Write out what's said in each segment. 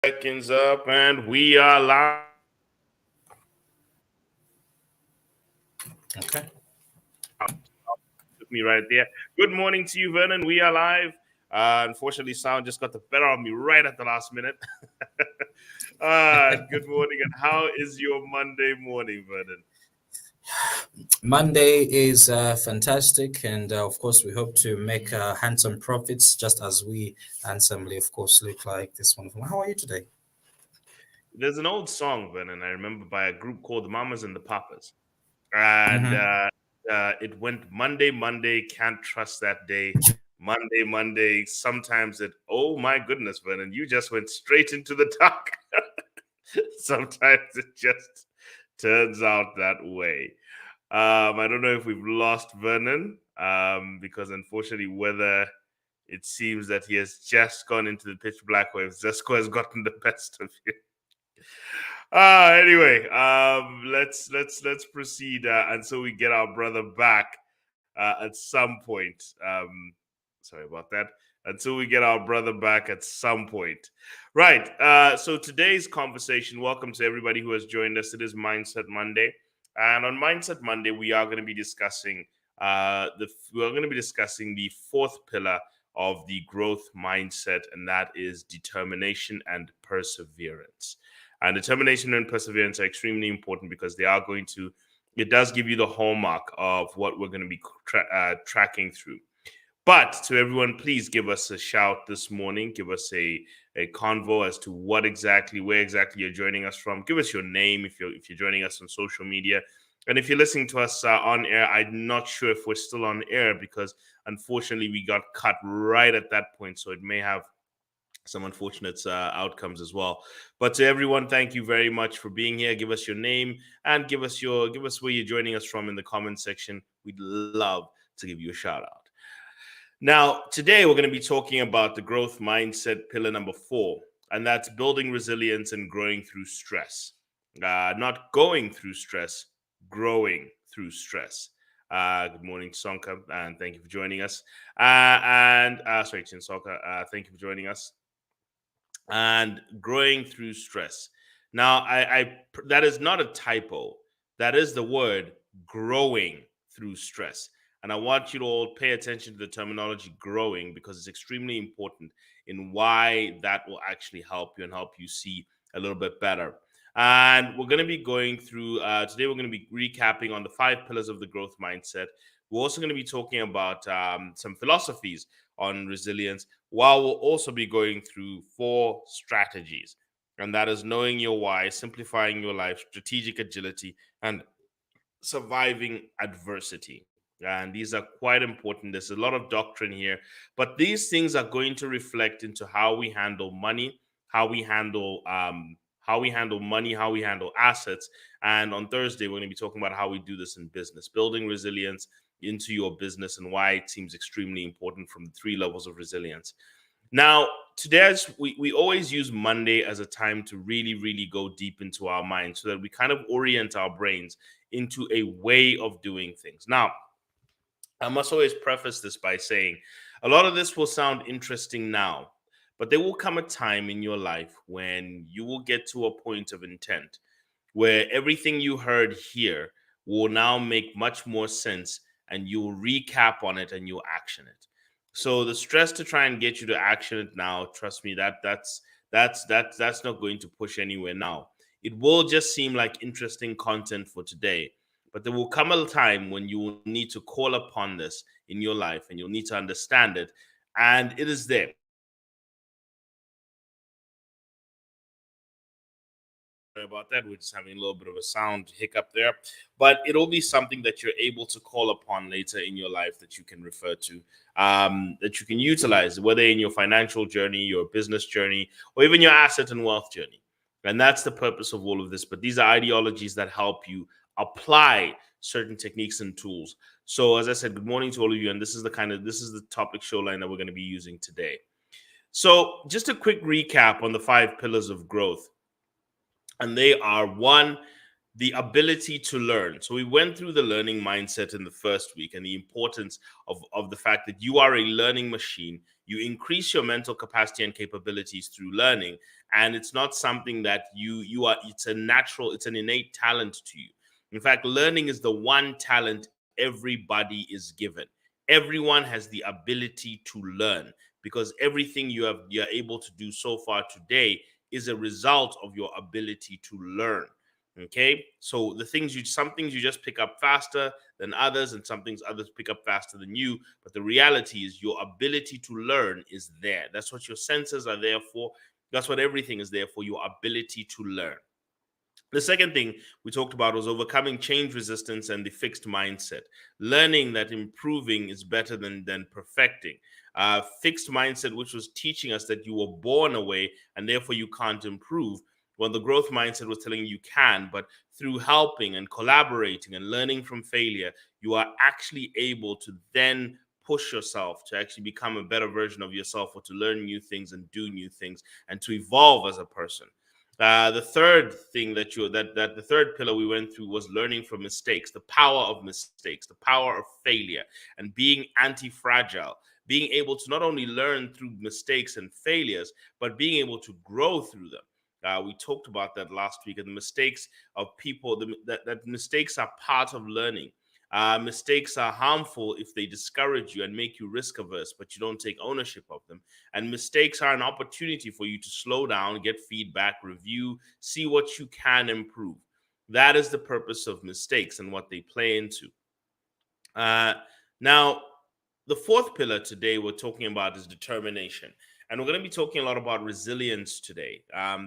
Seconds up, and we are live. Okay. With me right there. Good morning to you, Vernon. We are live. Unfortunately, sound just got the better of me right at the last minute. Good morning, and how is your Monday morning, Vernon? Monday is fantastic, and of course, we hope to make handsome profits, just as we handsomely, of course, look like this one. How are you today? There's an old song, Vernon, I remember by a group called the Mamas and the Papas. And Mm-hmm. it went Monday, Monday, can't trust that day. Monday, Monday, sometimes oh my goodness, Vernon, you just went straight into the dark. Sometimes it just turns out that way. I don't know if we've lost Vernon, because unfortunately, whether it seems that he has just gone into the pitch black waves. Zesco has gotten the best of him. Anyway, let's proceed until we get our brother back at some point. Sorry about that. Until we get our brother back at some point. Right. So today's conversation. Welcome to everybody who has joined us. It is Mindset Monday, and on Mindset Monday, we are going to be discussing we're going to be discussing the fourth pillar of the growth mindset, and that is determination and perseverance. And determination and perseverance are extremely important because it does give you the hallmark of what we're going to be tracking through. But to everyone, please give us a shout this morning. Give us a convo as to where exactly you're joining us from. Give us your name if you're joining us on social media. And if you're listening to us on air, I'm not sure if we're still on air because unfortunately we got cut right at that point. So it may have some unfortunate outcomes as well. But to everyone, thank you very much for being here. Give us your name and give us where you're joining us from in the comment section. We'd love to give you a shout out. Now, today we're going to be talking about the growth mindset pillar number 4, and that's building resilience and growing through stress. Not going through stress, growing through stress. Good morning, Sonka, and thank you for joining us. Sorry, Chinsoka, thank you for joining us. And growing through stress. Now, that is not a typo. That is the word growing through stress. And I want you to all pay attention to the terminology growing because it's extremely important in why that will actually help you and help you see a little bit better. And we're going to be going through, today, we're going to be recapping on the 5 pillars of the growth mindset. We're also going to be talking about some philosophies on resilience, while we'll also be going through 4 strategies. And that is knowing your why, simplifying your life, strategic agility, and surviving adversity. And these are quite important. There's a lot of doctrine here, but these things are going to reflect into how we handle money, how we handle money, how we handle assets. And on Thursday, we're going to be talking about how we do this in business, building resilience into your business and why it seems extremely important from the 3 levels of resilience. Now, today, we always use Monday as a time to really, really go deep into our minds so that we kind of orient our brains into a way of doing things. Now, I must always preface this by saying a lot of this will sound interesting now, but there will come a time in your life when you will get to a point of intent where everything you heard here will now make much more sense and you'll recap on it and you'll action it. So the stress to try and get you to action it now, trust me, that's not going to push anywhere now. It will just seem like interesting content for today, but there will come a time when you will need to call upon this in your life and you'll need to understand it. And it is there. Sorry about that. We're just having a little bit of a sound hiccup there, but it'll be something that you're able to call upon later in your life that you can refer to, that you can utilize, whether in your financial journey, your business journey, or even your asset and wealth journey. And that's the purpose of all of this. But these are ideologies that help you apply certain techniques and tools. So, as I said, good morning to all of you. And this is the topic show line that we're going to be using today. So, just a quick recap on the 5 pillars of growth. And they are: 1, the ability to learn. So we went through the learning mindset in the first week and the importance of the fact that you are a learning machine. You increase your mental capacity and capabilities through learning, and it's not something that you are. It's a natural, it's an innate talent to you. In fact, learning is the one talent everybody is given. Everyone has the ability to learn, because everything you're able to do so far today is a result of your ability to learn. Okay, so some things you just pick up faster than others, and some things others pick up faster than you. But the reality is your ability to learn is there. That's what your senses are there for. That's what everything is there for, your ability to learn. The second thing we talked about was overcoming change resistance and the fixed mindset. Learning that improving is better than perfecting. Fixed mindset, which was teaching us that you were born away and therefore you can't improve. Well, the growth mindset was telling you can, but through helping and collaborating and learning from failure, you are actually able to then push yourself to actually become a better version of yourself, or to learn new things and do new things and to evolve as a person. The third thing that the third pillar we went through was learning from mistakes, the power of mistakes, the power of failure, and being anti-fragile, being able to not only learn through mistakes and failures, but being able to grow through them. We talked about that last week, and the mistakes of people, that mistakes are part of learning. Mistakes are harmful if they discourage you and make you risk averse, but you don't take ownership of them. And mistakes are an opportunity for you to slow down, get feedback, review, see what you can improve. That is the purpose of mistakes and what they play into. Uh, Now, the fourth pillar today we're talking about is determination. And we're going to be talking a lot about resilience today.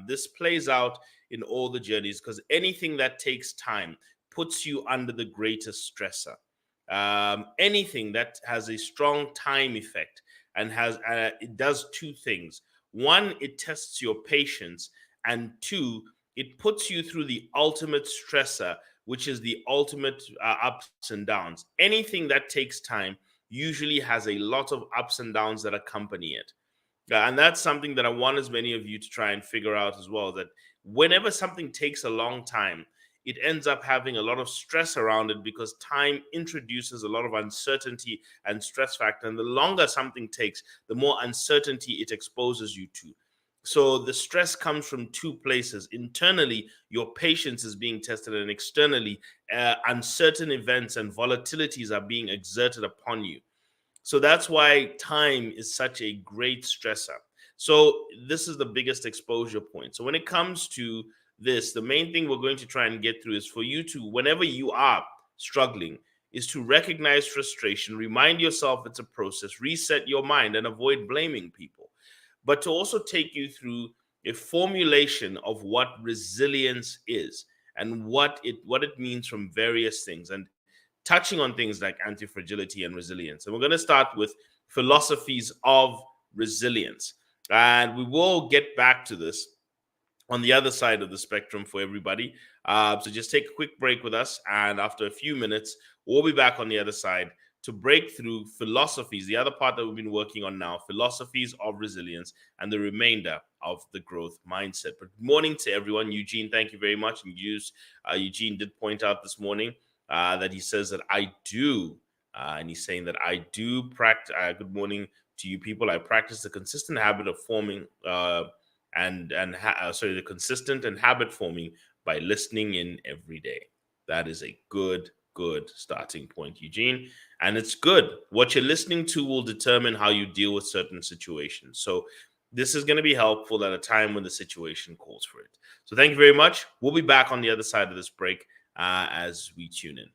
This plays out in all the journeys, because anything that takes time puts you under the greatest stressor. Anything that has a strong time effect and it does two things. One, it tests your patience, and two, it puts you through the ultimate stressor, which is the ultimate ups and downs. Anything that takes time usually has a lot of ups and downs that accompany it. And that's something that I want as many of you to try and figure out as well, that whenever something takes a long time, it ends up having a lot of stress around it, because time introduces a lot of uncertainty and stress factor. And the longer something takes, the more uncertainty it exposes you to. So the stress comes from two places. Internally, your patience is being tested, and externally, uncertain events and volatilities are being exerted upon you. So that's why time is such a great stressor. So this is the biggest exposure point. So when it comes to this, the main thing we're going to try and get through is for you to, whenever you are struggling, is to recognize frustration, remind yourself it's a process, reset your mind, and avoid blaming people. But to also take you through a formulation of what resilience is and what it means from various things, and touching on things like anti-fragility and resilience. And we're going to start with philosophies of resilience. And we will get back to this on the other side of the spectrum for everybody. So just take a quick break with us. And after a few minutes, we'll be back on the other side to break through philosophies, the other part that we've been working on now, philosophies of resilience, and the remainder of the growth mindset. But good morning to everyone. Eugene, thank you very much. And Eugene did point out this morning that he says that I do, and he's saying that I do practice. Good morning to you people. I practice the consistent habit of forming the consistent and habit forming by listening in every day. That is a good starting point, Eugene. And it's good. What you're listening to will determine how you deal with certain situations. So this is going to be helpful at a time when the situation calls for it. So thank you very much. We'll be back on the other side of this break as we tune in.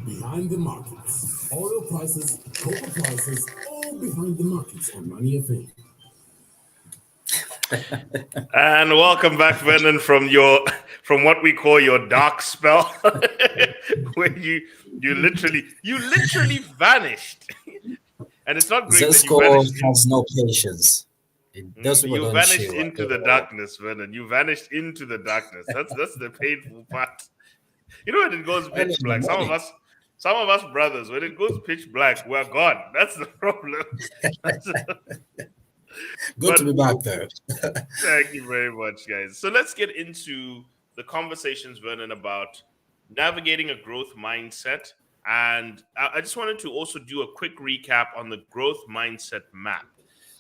Behind the markets. Oil prices, cocoa prices, all behind the markets on Money FM. And welcome back, Vernon, from your from what we call your dark spell, where you literally vanished. And it's not great that you Zesco vanished in has no patience. Those people you don't vanished chill at into the all. darkness, Vernon. You vanished into the darkness. That's the painful part. You know when it goes Early pitch in the black. morning. Some of us brothers, when it goes pitch black, we're gone. That's the problem. That's- Good but to be back though. thank you very much, guys. So let's get into the conversations, Vernon, about navigating a growth mindset. And I just wanted to also do a quick recap on the growth mindset map.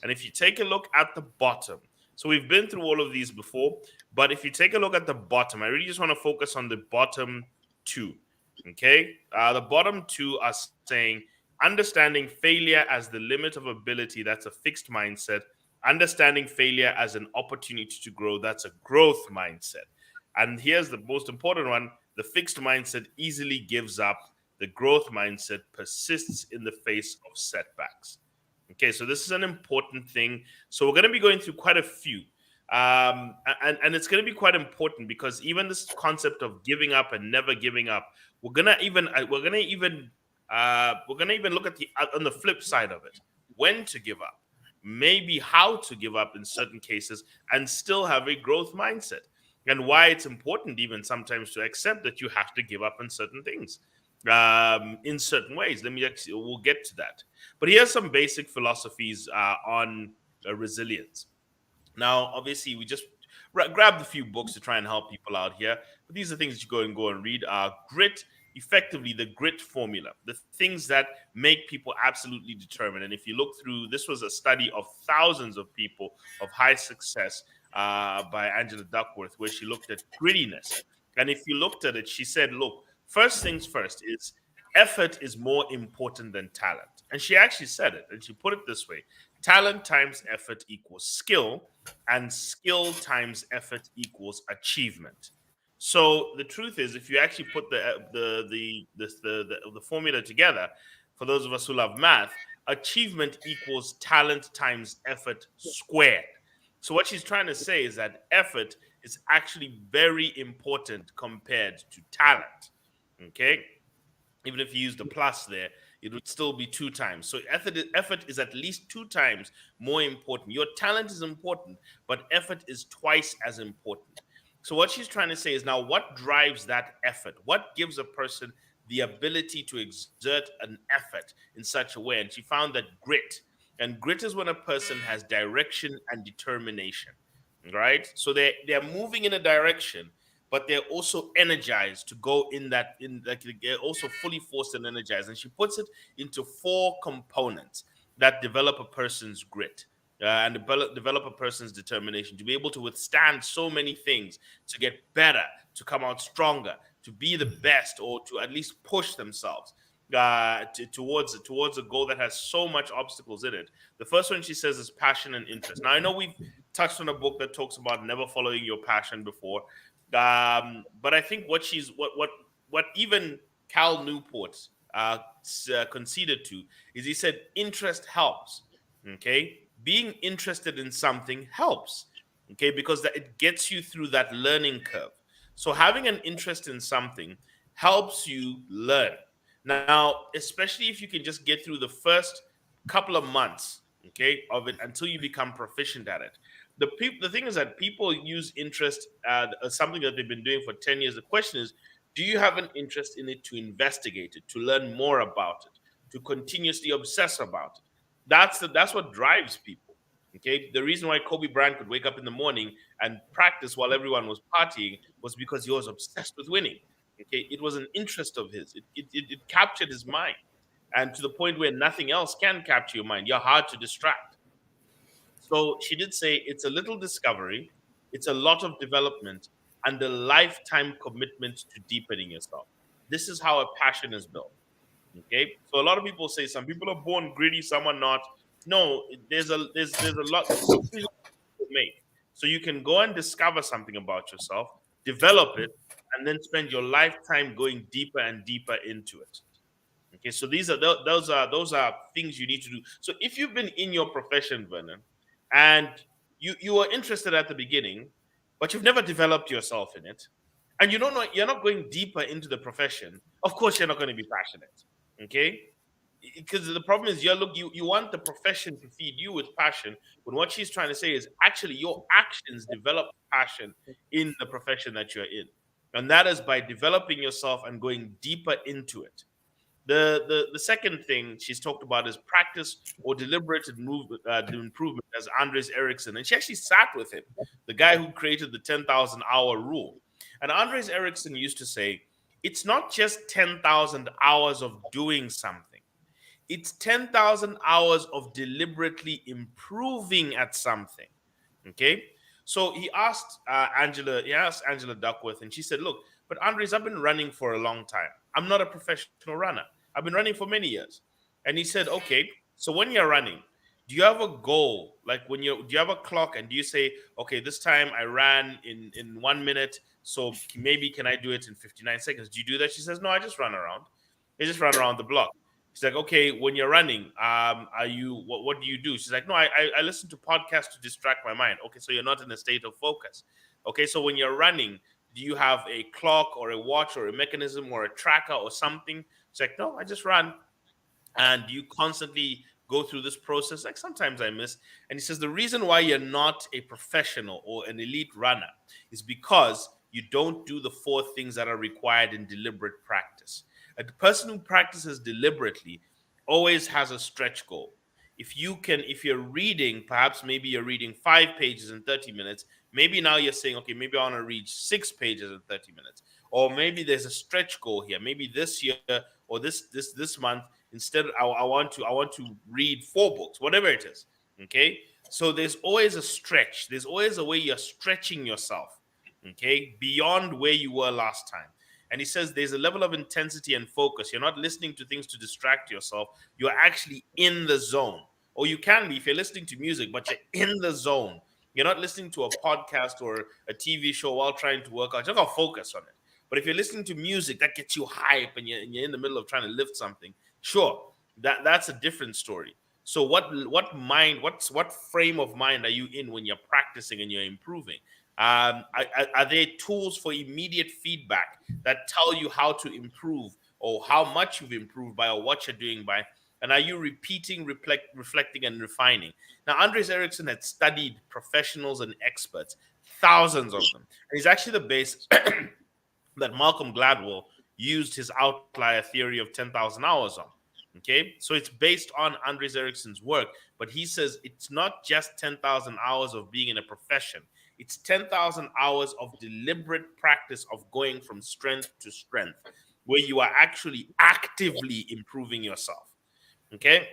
And if you take a look at the bottom, so we've been through all of these before, but if you take a look at the bottom, I really just want to focus on the bottom two. Okay. The bottom two are saying understanding failure as the limit of ability, that's a fixed mindset. Understanding failure as an opportunity to grow, that's a growth mindset. And here's the most important one: the fixed mindset easily gives up, the growth mindset persists in the face of setbacks. Okay, so this is an important thing. So we're going to be going through quite a few. And it's going to be quite important because even this concept of giving up and never giving up, we're gonna even look at the on the flip side of it, when to give up, maybe how to give up in certain cases and still have a growth mindset, and why it's important even sometimes to accept that you have to give up on certain things in certain ways. We'll get to that. But here's some basic philosophies on resilience. Now, obviously, we just grabbed a few books to try and help people out here. But these are things that you go and read. Grit, effectively, the grit formula, the things that make people absolutely determined. And if you look through, this was a study of thousands of people of high success by Angela Duckworth, where she looked at grittiness. And if you looked at it, she said, look, first things first is effort is more important than talent. And she actually said it, and she put it this way: talent times effort equals skill, and skill times effort equals achievement. So the truth is, if you actually put the formula together, for those of us who love math, achievement equals talent times effort squared. So what she's trying to say is that effort is actually very important compared to talent. Okay, even if you use the plus there, it would still be two times. So effort is at least two times more important. Your talent is important, but effort is twice as important. So what she's trying to say is, now what drives that effort? What gives a person the ability to exert an effort in such a way? And she found that grit. And grit is when a person has direction and determination. Right? So they're moving in a direction, but they're also energized to go in that, in like they're also fully forced and energized. And she puts it into four components that develop a person's grit and develop a person's determination to be able to withstand so many things, to get better, to come out stronger, to be the best, or to at least push themselves towards a goal that has so much obstacles in it. The first one she says is passion and interest. Now I know we've touched on a book that talks about never following your passion before, but I think what even Cal Newport conceded to is, he said interest helps. Okay, being interested in something helps. Okay, because it gets you through that learning curve. So having an interest in something helps you learn. Now, especially if you can just get through the first couple of months, okay, of it until you become proficient at it. The thing is that people use interest as something that they've been doing for 10 years. The question is, do you have an interest in it to investigate it, to learn more about it, to continuously obsess about it? That's what drives people. Okay, the reason why Kobe Bryant could wake up in the morning and practice while everyone was partying was because he was obsessed with winning. Okay, it was an interest of his. It captured his mind, and to the point where nothing else can capture your mind. You're hard to distract. So she did say it's a little discovery, it's a lot of development, and a lifetime commitment to deepening yourself. This is how a passion is built. Okay, so a lot of people say some people are born greedy, some are not. No, there's a lot. There's decisions to make. So you can go and discover something about yourself, develop it, and then spend your lifetime going deeper and deeper into it. Okay, so those are things you need to do. So if you've been in your profession, Vernon, and you were interested at the beginning, but you've never developed yourself in it, and you don't know, you're not going deeper into the profession. Of course, you're not going to be passionate. Okay, because the problem is you want the profession to feed you with passion, but what she's trying to say is actually your actions develop passion in the profession that you're in, and that is by developing yourself and going deeper into it. The second thing she's talked about is practice or deliberate improvement, as Andres Ericsson, and she actually sat with him, the guy who created the 10,000 hour rule. And Andres Ericsson used to say, it's not just 10,000 hours of doing something, it's 10,000 hours of deliberately improving at something. Okay. So he asked Angela Duckworth, and she said, look, but Andres, I've been running for a long time. I'm not a professional runner. I've been running for many years. And he said, okay, so when you're running, do you have a goal? Like do you have a clock and do you say, okay, this time I ran in 1 minute. So maybe can I do it in 59 seconds? Do you do that? She says, no, I just run around. I just run around the block. She's like, okay, when you're running, are you what do you do? She's like, no, I listen to podcasts to distract my mind. Okay, so you're not in a state of focus. Okay, so when you're running, do you have a clock or a watch or a mechanism or a tracker or something? She's like, no, I just run. And you constantly go through this process. Like sometimes I miss. And he says the reason why you're not a professional or an elite runner is because you don't do the four things that are required in deliberate practice. A person who practices deliberately always has a stretch goal. If you're reading, perhaps maybe you're reading 5 pages in 30 minutes, maybe now you're saying, okay, maybe I want to read 6 pages in 30 minutes. Or maybe there's a stretch goal here. Maybe this year or this month, instead I want to read 4 books, whatever it is. Okay. So there's always a stretch. There's always a way you're stretching yourself, okay, beyond where you were last time. And he says there's a level of intensity and focus. You're not listening to things to distract yourself. You're actually in the zone. Or you can be if you're listening to music, but you're in the zone. You're not listening to a podcast or a TV show while trying to work out. You're not gonna focus on it. But if you're listening to music that gets you hype and you're in the middle of trying to lift something, sure, that's a different story. So what frame of mind are you in when you're practicing and you're improving? Are there tools for immediate feedback that tell you how to improve or how much you've improved by or what you're doing by? And are you repeating, reflecting, and refining? Now, Andres Ericsson had studied professionals and experts, thousands of them. And he's actually the base that Malcolm Gladwell used his outlier theory of 10,000 hours on. Okay, so it's based on Andres Ericsson's work, but he says it's not just 10,000 hours of being in a profession, it's 10,000 hours of deliberate practice of going from strength to strength, where you are actually actively improving yourself. Okay,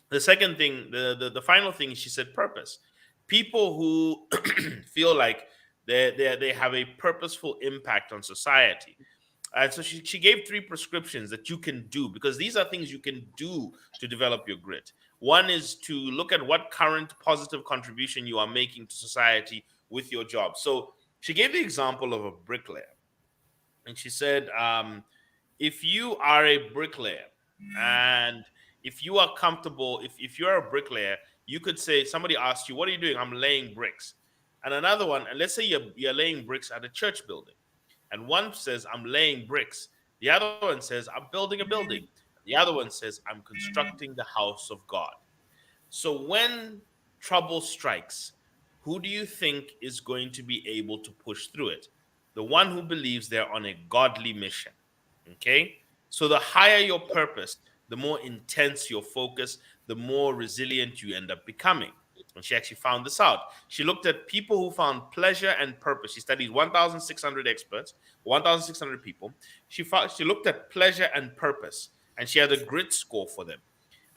the second thing, the final thing, she said purpose. People who feel like they have a purposeful impact on society. And so she gave 3 prescriptions that you can do because these are things you can do to develop your grit. One is to look at what current positive contribution you are making to society with your job. So she gave the example of a bricklayer. And she said, if you are a bricklayer and if you are comfortable, if you're a bricklayer, you could say, somebody asked you, what are you doing? I'm laying bricks. And another one, and let's say you're laying bricks at a church building. And one says, I'm laying bricks. The other one says, I'm building a building. The other one says, I'm constructing the house of God. So when trouble strikes, who do you think is going to be able to push through it? The one who believes they're on a godly mission. Okay? So the higher your purpose, the more intense your focus, the more resilient you end up becoming. And she actually found this out. She looked at people who found pleasure and purpose. She studied 1,600 experts, 1,600 people. She looked at pleasure and purpose, and she had a grit score for them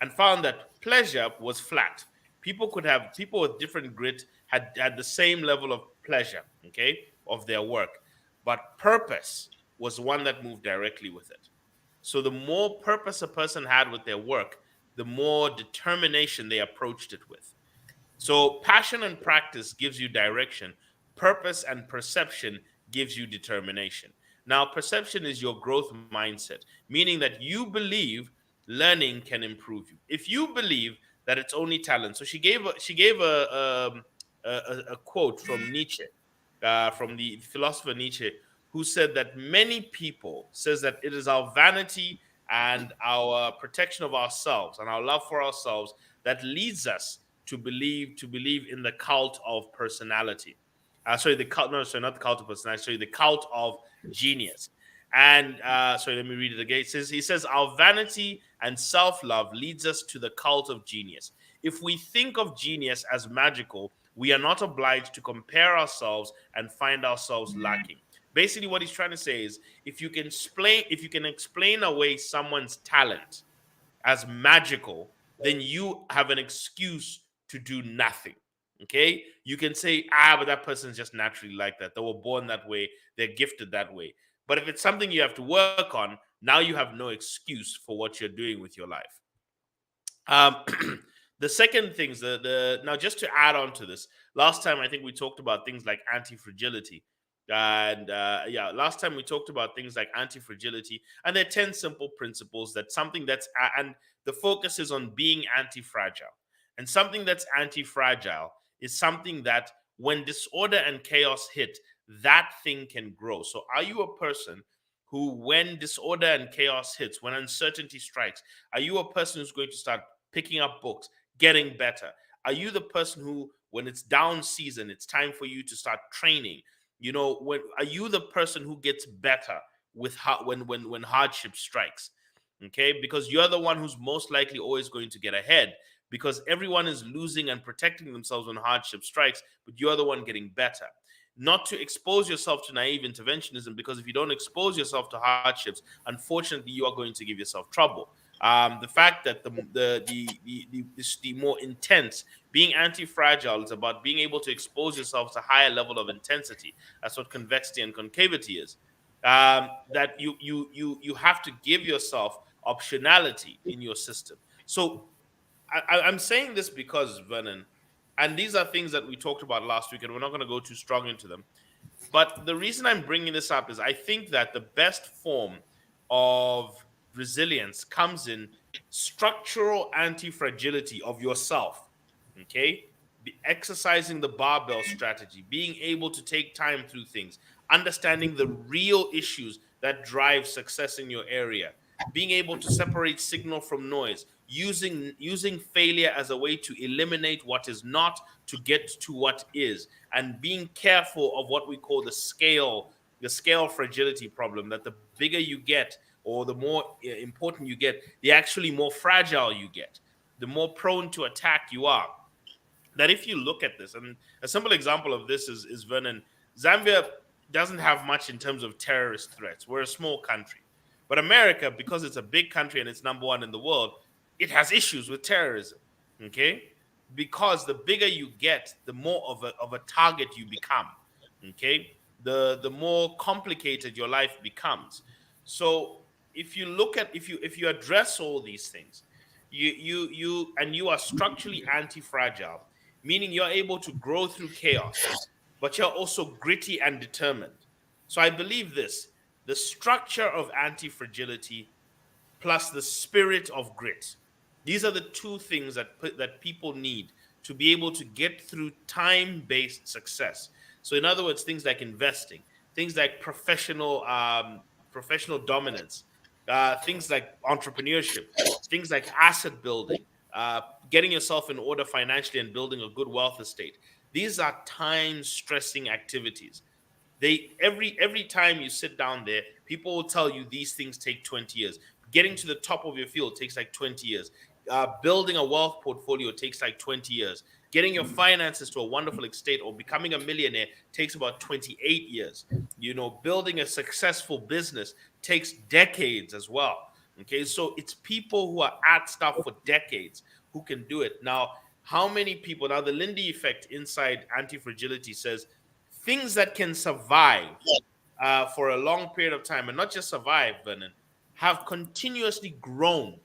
and found that pleasure was flat. People with different grit had the same level of pleasure, okay, of their work, but purpose was one that moved directly with it. So the more purpose a person had with their work, the more determination they approached it with. So passion and practice gives you direction. Purpose and perception gives you determination. Now, perception is your growth mindset, meaning that you believe learning can improve you. If you believe that it's only talent, so she gave a quote from Nietzsche, from the philosopher Nietzsche, who said that many people says that it is our vanity and our protection of ourselves and our love for ourselves that leads us to believe in the cult of personality. Sorry, the cult. No, sorry, not the cult of personality. Sorry, the cult of genius. And sorry, let me read it again. He says, our vanity and self-love leads us to the cult of genius. If we think of genius as magical, we are not obliged to compare ourselves and find ourselves lacking. Basically, what he's trying to say is, if you can explain away someone's talent as magical, then you have an excuse to do nothing. Okay? You can say, but that person's just naturally like that. They were born that way, they're gifted that way. But if it's something you have to work on, now you have no excuse for what you're doing with your life. Um, the second things, the now just to add on to this, last time I think we talked about things like anti-fragility, and yeah, last time we talked about things like anti-fragility, and there are 10 simple principles that something that's and the focus is on being anti-fragile, and something that's anti-fragile is something that when disorder and chaos hit, that thing can grow. So, are you a person who, when disorder and chaos hits, when uncertainty strikes, are you a person who's going to start picking up books, getting better? Are you the person who, when it's down season, it's time for you to start training? When are you the person who gets better when hardship strikes? Okay, because you're the one who's most likely always going to get ahead because everyone is losing and protecting themselves when hardship strikes, but you're the one getting better. Not to expose yourself to naive interventionism, because if you don't expose yourself to hardships, unfortunately, you are going to give yourself trouble. The fact that the more intense being anti-fragile is about being able to expose yourself to higher level of intensity. That's what convexity and concavity is. That you have to give yourself optionality in your system. So I'm saying this because, Vernon, and these are things that we talked about last week, and we're not going to go too strong into them. But the reason I'm bringing this up is I think that the best form of resilience comes in structural anti-fragility of yourself. Okay? Exercising the barbell strategy, being able to take time through things, understanding the real issues that drive success in your area, being able to separate signal from noise, using failure as a way to eliminate what is not to get to what is, and being careful of what we call the scale fragility problem, that the bigger you get or the more important you get, the actually more fragile you get, the more prone to attack you are. That if you look at this, and a simple example of this is Vernon, Zambia doesn't have much in terms of terrorist threats. We're a small country. But America, because it's a big country and it's number one in the world, it has issues with terrorism. Okay? Because the bigger you get, the more of a target you become. Okay? The more complicated your life becomes. So if you address all these things, you are structurally anti-fragile, meaning you're able to grow through chaos, but you're also gritty and determined. So I believe this: the structure of anti-fragility plus the spirit of grit. These are the two things that people need to be able to get through time-based success. So, in other words, things like investing, things like professional dominance, things like entrepreneurship, things like asset building, getting yourself in order financially and building a good wealth estate. These are time-stressing activities. Every time you sit down there, people will tell you these things take 20 years. Getting to the top of your field takes like 20 years. Building a wealth portfolio takes like 20 years. Getting your finances to a wonderful estate or becoming a millionaire takes about 28 years. Building a successful business takes decades as well. Okay, so it's people who are at stuff for decades who can do it. Now, how many people? Now, the Lindy effect inside anti-fragility says things that can survive for a long period of time, and not just survive, Vernon, have continuously grown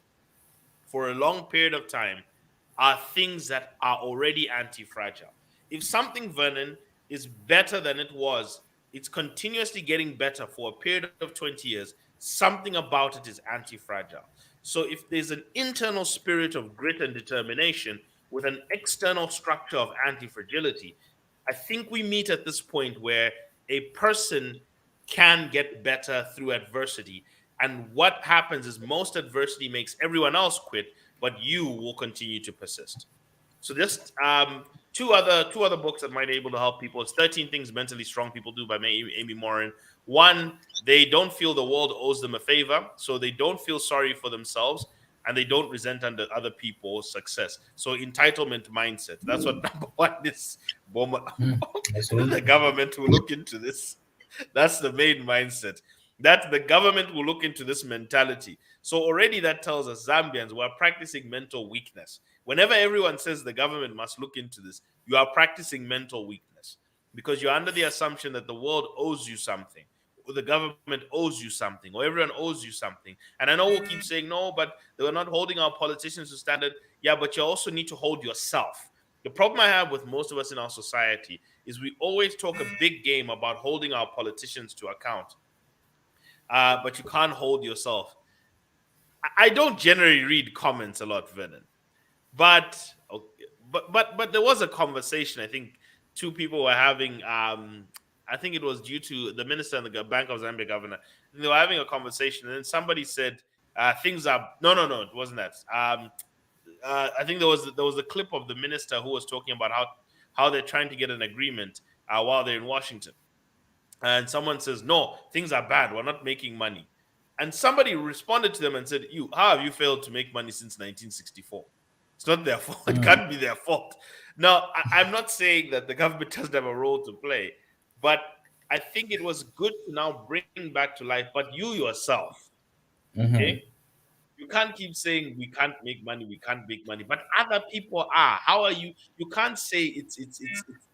for a long period of time, are things that are already anti-fragile. If something, Vernon, is better than it was it's continuously getting better for a period of 20 years, something about it is anti-fragile. So if there's an internal spirit of grit and determination with an external structure of anti-fragility, I think we meet at this point where a person can get better through adversity. And what happens is most adversity makes everyone else quit, but you will continue to persist. So just two other books that might be able to help people. It's 13 Things Mentally Strong People Do by Amy Morin. One, they don't feel the world owes them a favor, so they don't feel sorry for themselves, and they don't resent under other people's success. So entitlement mindset. That's what number one is. Boma. Mm, The absolutely. government will look into this. That's the main mindset. That the government will look into this mentality. So already that tells us Zambians were practicing mental weakness. Whenever everyone says the government must look into this, you are practicing mental weakness because you're under the assumption that the world owes you something, or the government owes you something, or everyone owes you something. And I know we'll keep saying no, but they were not holding our politicians to standard. Yeah, but you also need to hold yourself. The problem I have with most of us in our society is we always talk a big game about holding our politicians to account, but you can't hold yourself. I don't generally read comments a lot, Vernon. But okay, but there was a conversation. I think two people were having. I think it was due to the minister and the Bank of Zambia governor. And they were having a conversation, and then somebody said, "Things are no. It wasn't that. I think there was a clip of the minister who was talking about how they're trying to get an agreement while they're in Washington, and someone says, "No, things are bad. We're not making money." And somebody responded to them and said, "You, how have you failed to make money since 1964? It's not their fault. It Mm, can't be their fault." Now, I'm not saying that the government doesn't have a role to play, but I think it was good to now bring back to life. But you yourself, okay, mhm, you can't keep saying we can't make money, we can't make money, but other people are. How are you? You can't say it's them.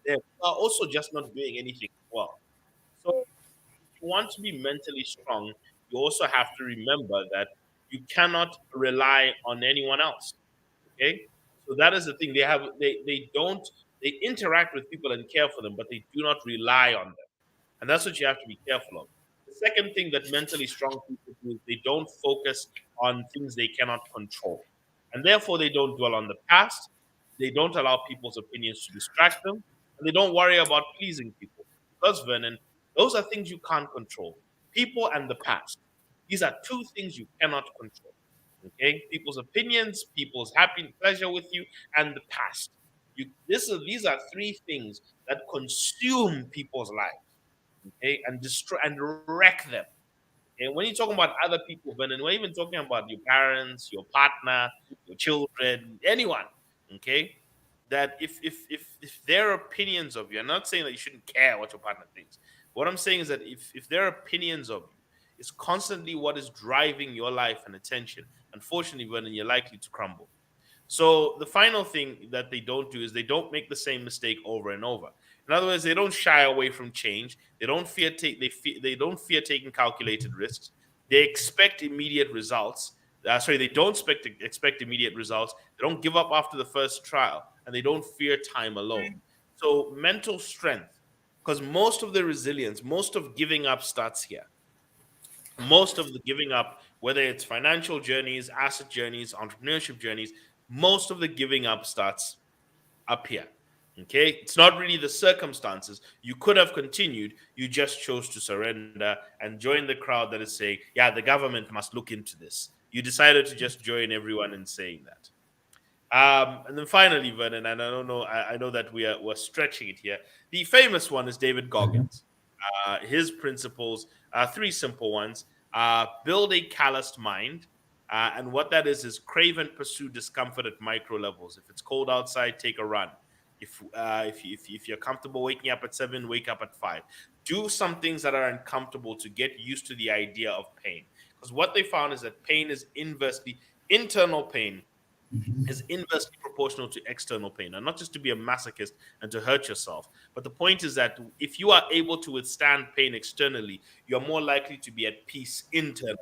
You are also just not doing anything well. So you want to be mentally strong, you also have to remember that you cannot rely on anyone else. Okay. So that is the thing. They don't they interact with people and care for them, but they do not rely on them. And that's what you have to be careful of. The second thing that mentally strong people do is they don't focus on things they cannot control. And therefore, they don't dwell on the past. They don't allow people's opinions to distract them. And they don't worry about pleasing people. Because, Vernon, those are things you can't control. People and the past. These are two things you cannot control. Okay? People's opinions, people's happy pleasure with you, and the past. These are three things that consume people's lives, okay, and destroy and wreck them. And when you're talking about other people, but then we're even talking about your parents, your partner, your children, anyone, okay, that if their opinions of you, I'm not saying that you shouldn't care what your partner thinks. What I'm saying is that if their opinions of you is constantly what is driving your life and attention, unfortunately, then you're likely to crumble. So the final thing that they don't do is they don't make the same mistake over and over. In other words, they don't shy away from change. They don't fear take they don't fear taking calculated risks. They expect immediate results. They don't expect immediate results. They don't give up after the first trial, and they don't fear time alone. So mental strength, because most of the resilience, most of giving up starts here. Most of the giving up, whether it's financial journeys, asset journeys, entrepreneurship journeys, most of the giving up starts up here. Okay, it's not really the circumstances. You could have continued, you just chose to surrender and join the crowd that is saying, yeah, the government must look into this. You decided to just join everyone in saying that. And then finally, Vernon, and I don't know, I know that we're stretching it here. The famous one is David mhm. Goggins. His principles are three simple ones: build a calloused mind. And what that is crave and pursue discomfort at micro levels. If it's cold outside, take a run. If you're comfortable waking up at 7, wake up at 5. Do some things that are uncomfortable to get used to the idea of pain. Because what they found is that pain is inversely internal pain is inversely proportional to external pain. And not just to be a masochist and to hurt yourself, but the point is that if you are able to withstand pain externally, you're more likely to be at peace internally.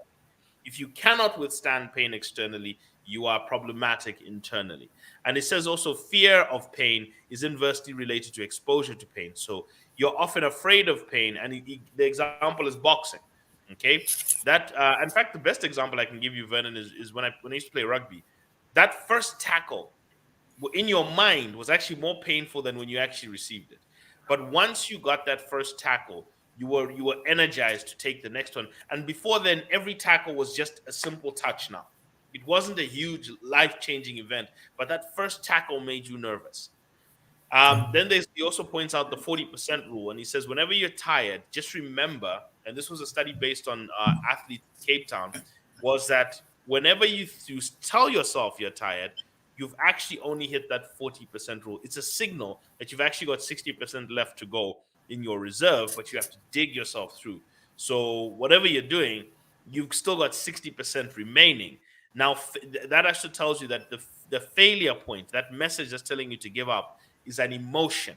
If you cannot withstand pain externally, you are problematic internally. And it says also fear of pain is inversely related to exposure to pain. So you're often afraid of pain. And the example is boxing. Okay, that in fact, the best example I can give you, Vernon, is when I used to play rugby. That first tackle in your mind was actually more painful than when you actually received it. But once you got that first tackle, you were energized to take the next one. And before then, every tackle was just a simple touch now. It wasn't a huge life-changing event, but that first tackle made you nervous. Then he also points out the 40% rule, and he says, whenever you're tired, just remember, and this was a study based on athletes in Cape Town, was that whenever you tell yourself you're tired, you've actually only hit that 40% rule. It's a signal that you've actually got 60% left to go in your reserve, but you have to dig yourself through. So whatever you're doing, you've still got 60% remaining. Now, that actually tells you that the failure point, that message that's telling you to give up, is an emotion.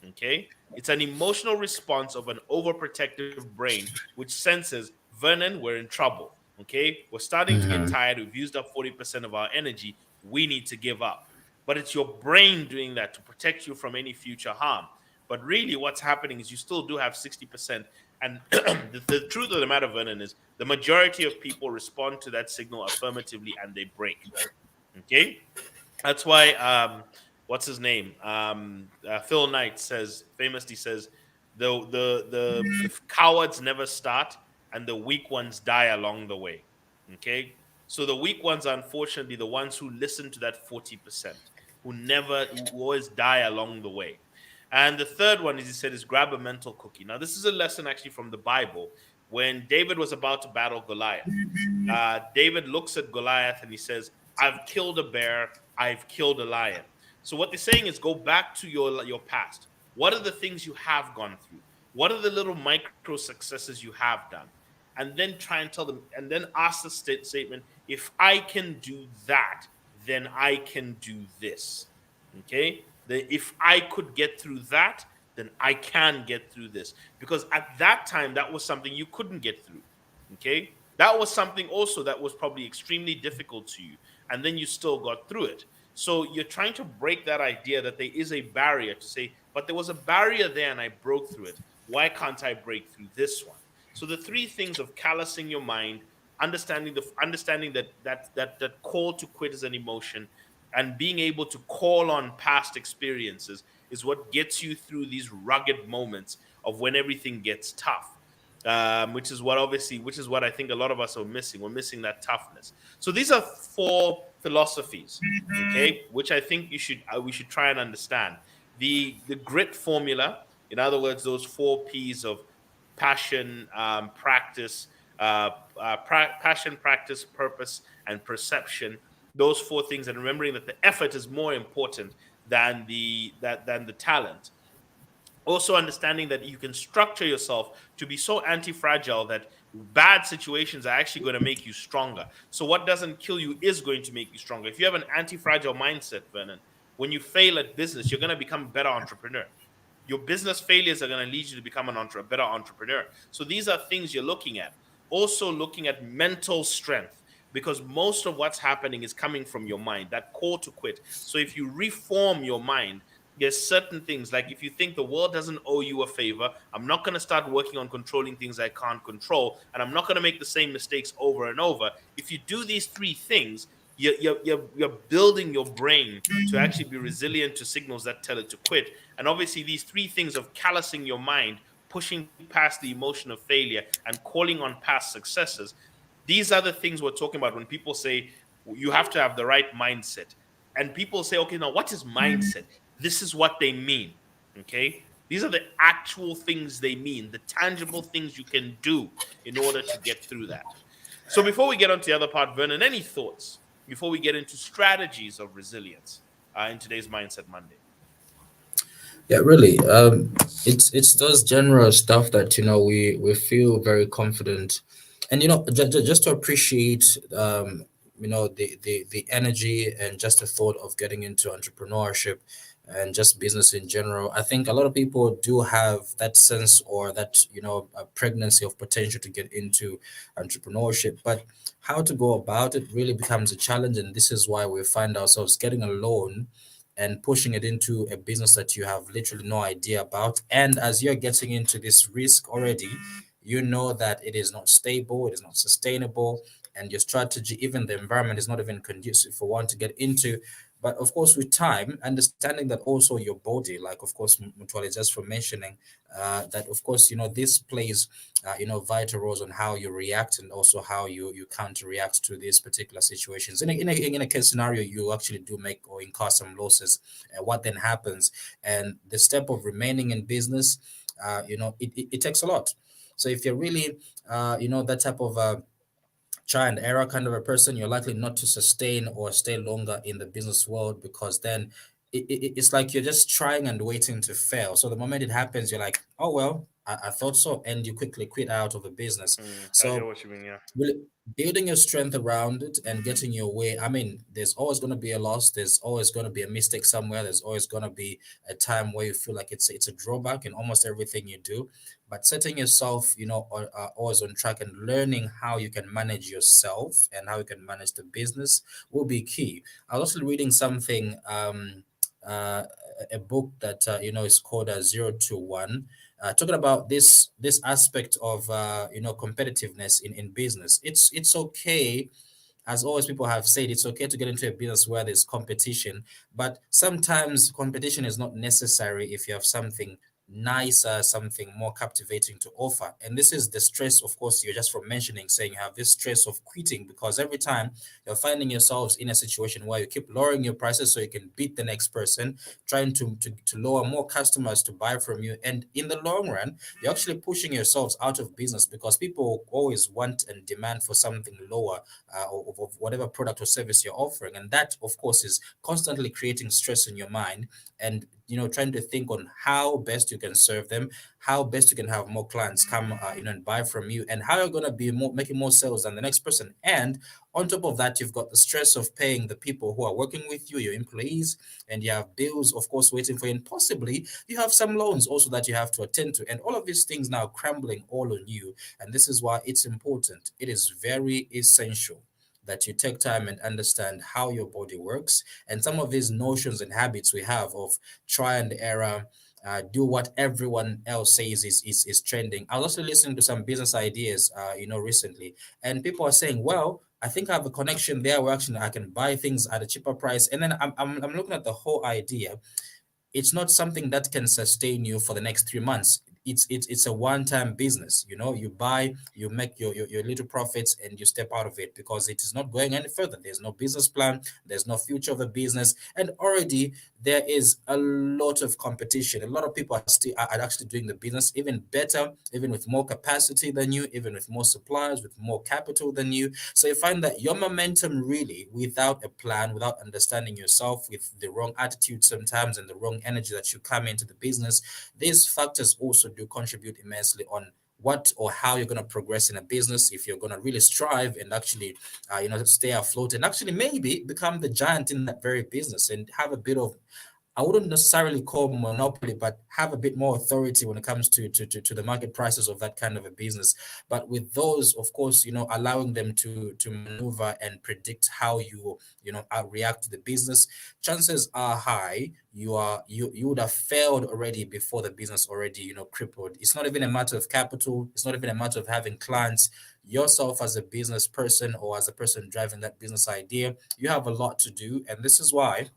Okay, it's an emotional response of an overprotective brain which senses, Vernon, we're in trouble. Okay, we're starting to get Mhm. tired, we've used up 40% of our energy, we need to give up. But it's your brain doing that to protect you from any future harm. But really what's happening is you still do have 60%. And the truth of the matter, Vernon, is the majority of people respond to that signal affirmatively and they break. Okay, that's why what's his name? Phil Knight famously says the cowards never start and the weak ones die along the way. Okay? So the weak ones are unfortunately the ones who listen to that 40%, who always die along the way. And the third one, as he said, is grab a mental cookie. Now, this is a lesson actually from the Bible when David was about to battle Goliath. David looks at Goliath and he says, I've killed a bear, I've killed a lion. So what they're saying is go back to your past. What are the things you have gone through? What are the little micro successes you have done? And then try and tell them, and then ask the statement, if I can do that, then I can do this. Okay? If I could get through that, then I can get through this. Because at that time, that was something you couldn't get through. Okay, that was something also that was probably extremely difficult to you, and then you still got through it. So you're trying to break that idea that there is a barrier to say, but there was a barrier there and I broke through it. Why can't I break through this one? So the three things of callousing your mind, understanding that call to quit is an emotion, and being able to call on past experiences is what gets you through these rugged moments of when everything gets tough. Which is what I think a lot of us are missing. We're missing that toughness. So these are four philosophies, okay, which I think we should try and understand. The grit formula, in other words, those four P's of passion, practice, passion, practice, purpose, and perception. Those four things, and remembering that the effort is more important than the talent. Also understanding that you can structure yourself to be so anti-fragile that bad situations are actually going to make you stronger. So what doesn't kill you is going to make you stronger. If you have an anti-fragile mindset, Vernon, when you fail at business, you're going to become a better entrepreneur. Your business failures are going to lead you to become a better entrepreneur. So these are things you're looking at. Also looking at mental strength, because most of what's happening is coming from your mind, that call to quit. So if you reform your mind, there's certain things, like if you think the world doesn't owe you a favor, I'm not going to start working on controlling things I can't control, and I'm not going to make the same mistakes over and over. If you do these three things, you're building your brain to actually be resilient to signals that tell it to quit. And obviously these three things of callousing your mind, pushing past the emotion of failure, and calling on past successes, these are the things we're talking about when people say you have to have the right mindset. And people say, okay, now what is mindset? This is what they mean. Okay, these are the actual things they mean, the tangible things you can do in order to get through that. So before we get on to the other part, Vernon, any thoughts before we get into strategies of resilience in today's Mindset Monday? Yeah, really. It's those general stuff that we feel very confident, and just to appreciate the energy and just the thought of getting into entrepreneurship and just business in general. I think a lot of people do have that sense or that a pregnancy of potential to get into entrepreneurship, but how to go about it really becomes a challenge, and this is why we find ourselves getting a loan and pushing it into a business that you have literally no idea about. And as you're getting into this risk already, you know that it is not stable, it is not sustainable, and your strategy, even the environment, is not even conducive for one to get into. But of course, with time, understanding that also your body, like of course, Mutual just for mentioning, that of course, this plays, vital roles on how you react and also how you counter react to these particular situations. In a case scenario, you actually do make or incur some losses. What then happens? And the step of remaining in business, it takes a lot. So if you're really, that type of try and error kind of a person, you're likely not to sustain or stay longer in the business world, because then it's like you're just trying and waiting to fail. So the moment it happens, you're like, oh, well, I thought so. And you quickly quit out of the business. I get So what you mean. Yeah. really building your strength around it and getting your way. I mean, there's always going to be a loss. There's always going to be a mistake somewhere. There's always going to be a time where you feel like it's a drawback in almost everything you do. But setting yourself, always on track and learning how you can manage yourself and how you can manage the business will be key. I was also reading something, uh, a book that is called Zero to One, talking about this aspect of competitiveness in business. It's okay, as always people have said, it's okay to get into a business where there's competition, but sometimes competition is not necessary if you have something nicer, something more captivating to offer. And this is the stress, of course, you're just from mentioning, saying you have this stress of quitting, because every time you're finding yourselves in a situation where you keep lowering your prices so you can beat the next person, trying to lower more customers to buy from you. And in the long run, you're actually pushing yourselves out of business, because people always want and demand for something lower, of whatever product or service you're offering. And that, of course, is constantly creating stress in your mind, and trying to think on how best you can serve them, how best you can have more clients come and buy from you, and how you're going to be making more sales than the next person. And on top of that, you've got the stress of paying the people who are working with you, your employees, and you have bills, of course, waiting for you, and possibly you have some loans also that you have to attend to, and all of these things now crumbling all on you. And this is why it's important, it is very essential that you take time and understand how your body works, and some of these notions and habits we have of try and error, do what everyone else says is trending. I was also listening to some business ideas, recently, and people are saying, well, I think I have a connection there where actually I can buy things at a cheaper price. And then I'm looking at the whole idea. It's not something that can sustain you for the next 3 months. It's a one-time business. You buy, you make your little profits, and you step out of it, because it is not going any further. There's no business plan, there's no future of the business, and already there is a lot of competition. A lot of people are actually doing the business even better, even with more capacity than you, even with more suppliers, with more capital than you. So you find that your momentum, really, without a plan, without understanding yourself, with the wrong attitude sometimes and the wrong energy that you come into the business, these factors also do contribute immensely on what or how you're going to progress in a business, if you're going to really strive and actually stay afloat and actually maybe become the giant in that very business, and have a bit of, I wouldn't necessarily call monopoly, but have a bit more authority when it comes to the market prices of that kind of a business. But with those, of course, allowing them to maneuver and predict how you react to the business, chances are high you would have failed already before the business already crippled. It's not even a matter of capital. It's not even a matter of having clients. Yourself as a business person, or as a person driving that business idea, you have a lot to do, and this is why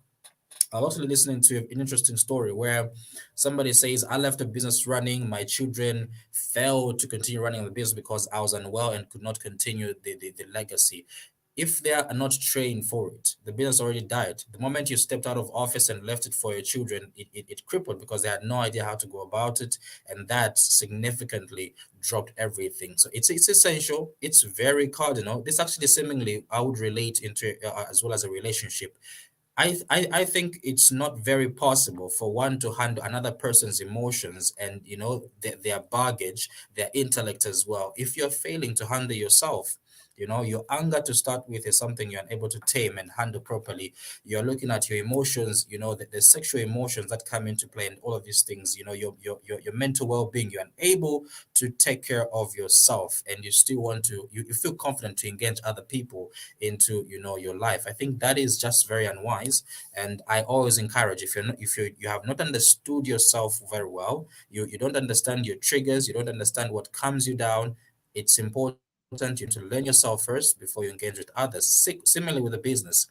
I was also listening to an interesting story where somebody says, I left a business running. My children failed to continue running the business because I was unwell and could not continue the legacy. If they are not trained for it, the business already died. The moment you stepped out of office and left it for your children, it crippled, because they had no idea how to go about it. And that significantly dropped everything. So it's essential. It's very cardinal. This actually seemingly I would relate into as well as a relationship. I think it's not very possible for one to handle another person's emotions and their baggage, their intellect as well, if you're failing to handle yourself. Your anger to start with is something you're unable to tame and handle properly. You're looking at your emotions, the sexual emotions that come into play, and all of these things, your mental well-being. You're unable to take care of yourself, and you still want to, you feel confident to engage other people into, your life. I think that is just very unwise. And I always encourage, if you're not, if you have not understood yourself very well, you don't understand your triggers, you don't understand what calms you down. It's important you need to learn yourself first before you engage with others. Similarly with the business,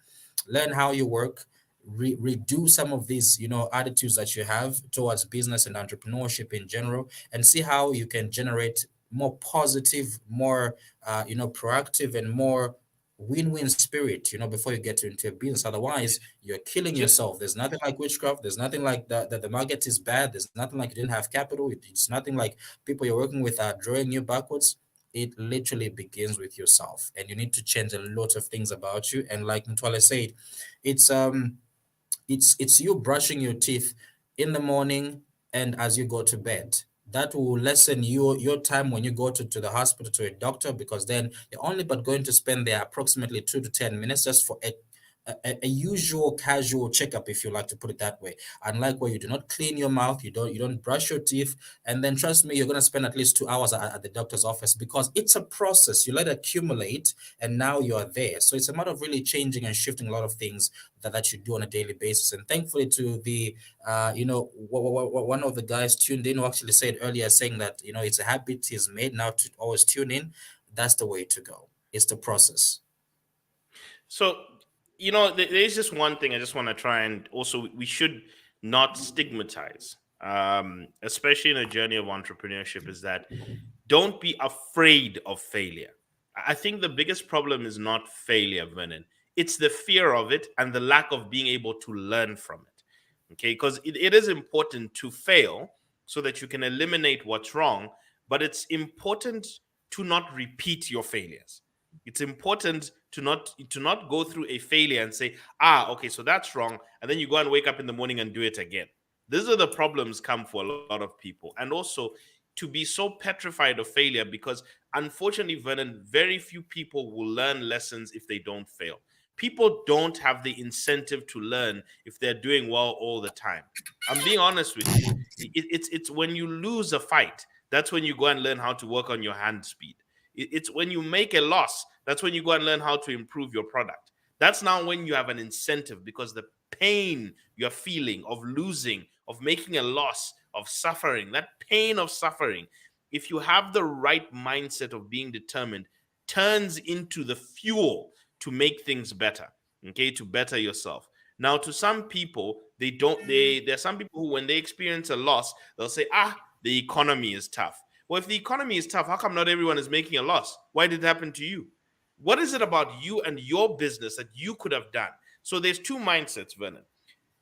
learn how you work. Redo some of these, attitudes that you have towards business and entrepreneurship in general, and see how you can generate more positive, more proactive, and more win-win spirit, before you get into a business. Otherwise, you're killing Just yourself. There's nothing like witchcraft. There's nothing like that the market is bad. There's nothing like you didn't have capital. It's nothing like people you're working with are drawing you backwards. It literally begins with yourself, and you need to change a lot of things about you. And like Mtwale said, it's it's you brushing your teeth in the morning and as you go to bed. That will lessen your time when you go to the hospital, to a doctor, because then you're only but going to spend there approximately 2 to 10 minutes just for a usual casual checkup, if you like to put it that way. Unlike where you do not clean your mouth, you don't brush your teeth, and then trust me, you're going to spend at least 2 hours at the doctor's office, because it's a process. You let it accumulate, and now you're there. So it's a matter of really changing and shifting a lot of things that you do on a daily basis. And thankfully, to the one of the guys tuned in, who actually said earlier, saying that it's a habit he's made now to always tune in. That's the way to go. It's the process. so there's just one thing I just want to try, and also we should not stigmatize, especially in a journey of entrepreneurship, is that don't be afraid of failure. I think the biggest problem is not failure, Vernon. It's the fear of it and the lack of being able to learn from it. Okay, because it is important to fail so that you can eliminate what's wrong, but it's important to not repeat your failures. It's important to not go through a failure and say, okay, so that's wrong, and then you go and wake up in the morning and do it again. These are the problems come for a lot of people. And also to be so petrified of failure, because unfortunately, Vernon, very few people will learn lessons if they don't fail. People don't have the incentive to learn if they're doing well all the time. I'm being honest with you. It's when you lose a fight, that's when you go and learn how to work on your hand speed. It's when you make a loss, that's when you go and learn how to improve your product. That's now when you have an incentive, because the pain you're feeling of losing, of making a loss, of suffering, that pain of suffering, if you have the right mindset of being determined, turns into the fuel to make things better, okay, to better yourself. Now, to some people, they don't, there are some people who, when they experience a loss, they'll say, the economy is tough. Well, if the economy is tough, how come not everyone is making a loss? Why did it happen to you? What is it about you and your business that you could have done? So there's two mindsets, Vernon.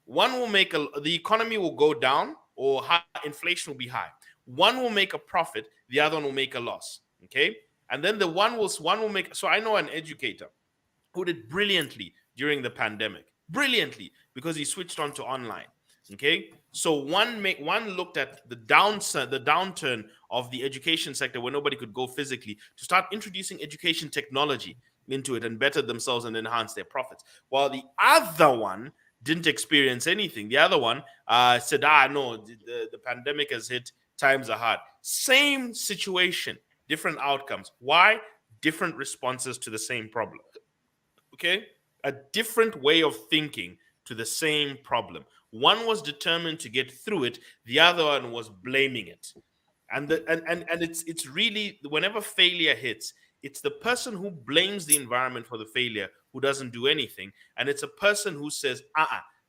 One will the economy will go down, or inflation will be high. One will make a profit, the other one will make a loss. Okay. And then one will make. So I know an educator who did brilliantly during the pandemic, brilliantly, because he switched on to online. Okay, so one looked at the downturn of the education sector, where nobody could go physically, to start introducing education technology into it and better themselves and enhance their profits, while the other one didn't experience anything. The other one said, no, the pandemic has hit, times are hard. Same situation, different outcomes. Why? Different responses to the same problem. Okay, a different way of thinking to the same problem. One was determined to get through it, the other one was blaming it. And it's really, whenever failure hits, it's the person who blames the environment for the failure who doesn't do anything, and it's a person who says,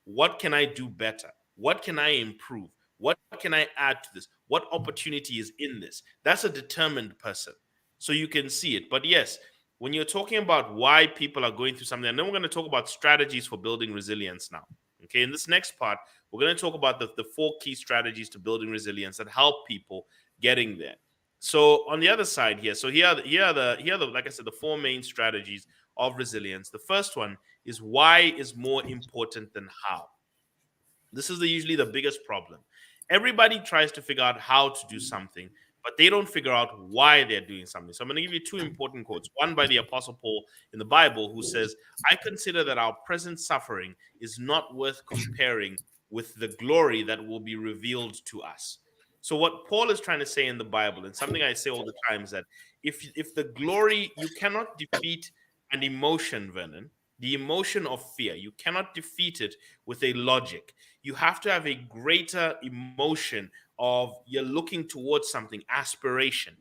what can I do better? What can I improve? What can I add to this? What opportunity is in this? That's a determined person. So you can see it. But yes, when you're talking about why people are going through something, and then we're going to talk about strategies for building resilience now. Okay, in this next part, we're going to talk about the four key strategies to building resilience that help people getting there. So on the other side here, so here are the like I said, the four main strategies of resilience. The first one is, why is more important than how. This is usually the biggest problem. Everybody tries to figure out how to do something, but they don't figure out why they're doing something. So I'm going to give you two important quotes. One by the Apostle Paul in the Bible, who says, I consider that our present suffering is not worth comparing with the glory that will be revealed to us. So what Paul is trying to say in the Bible, and something I say all the time, is that if the glory, you cannot defeat an emotion, Vernon, the emotion of fear, you cannot defeat it with a logic. You have to have a greater emotion of you're looking towards something, aspiration.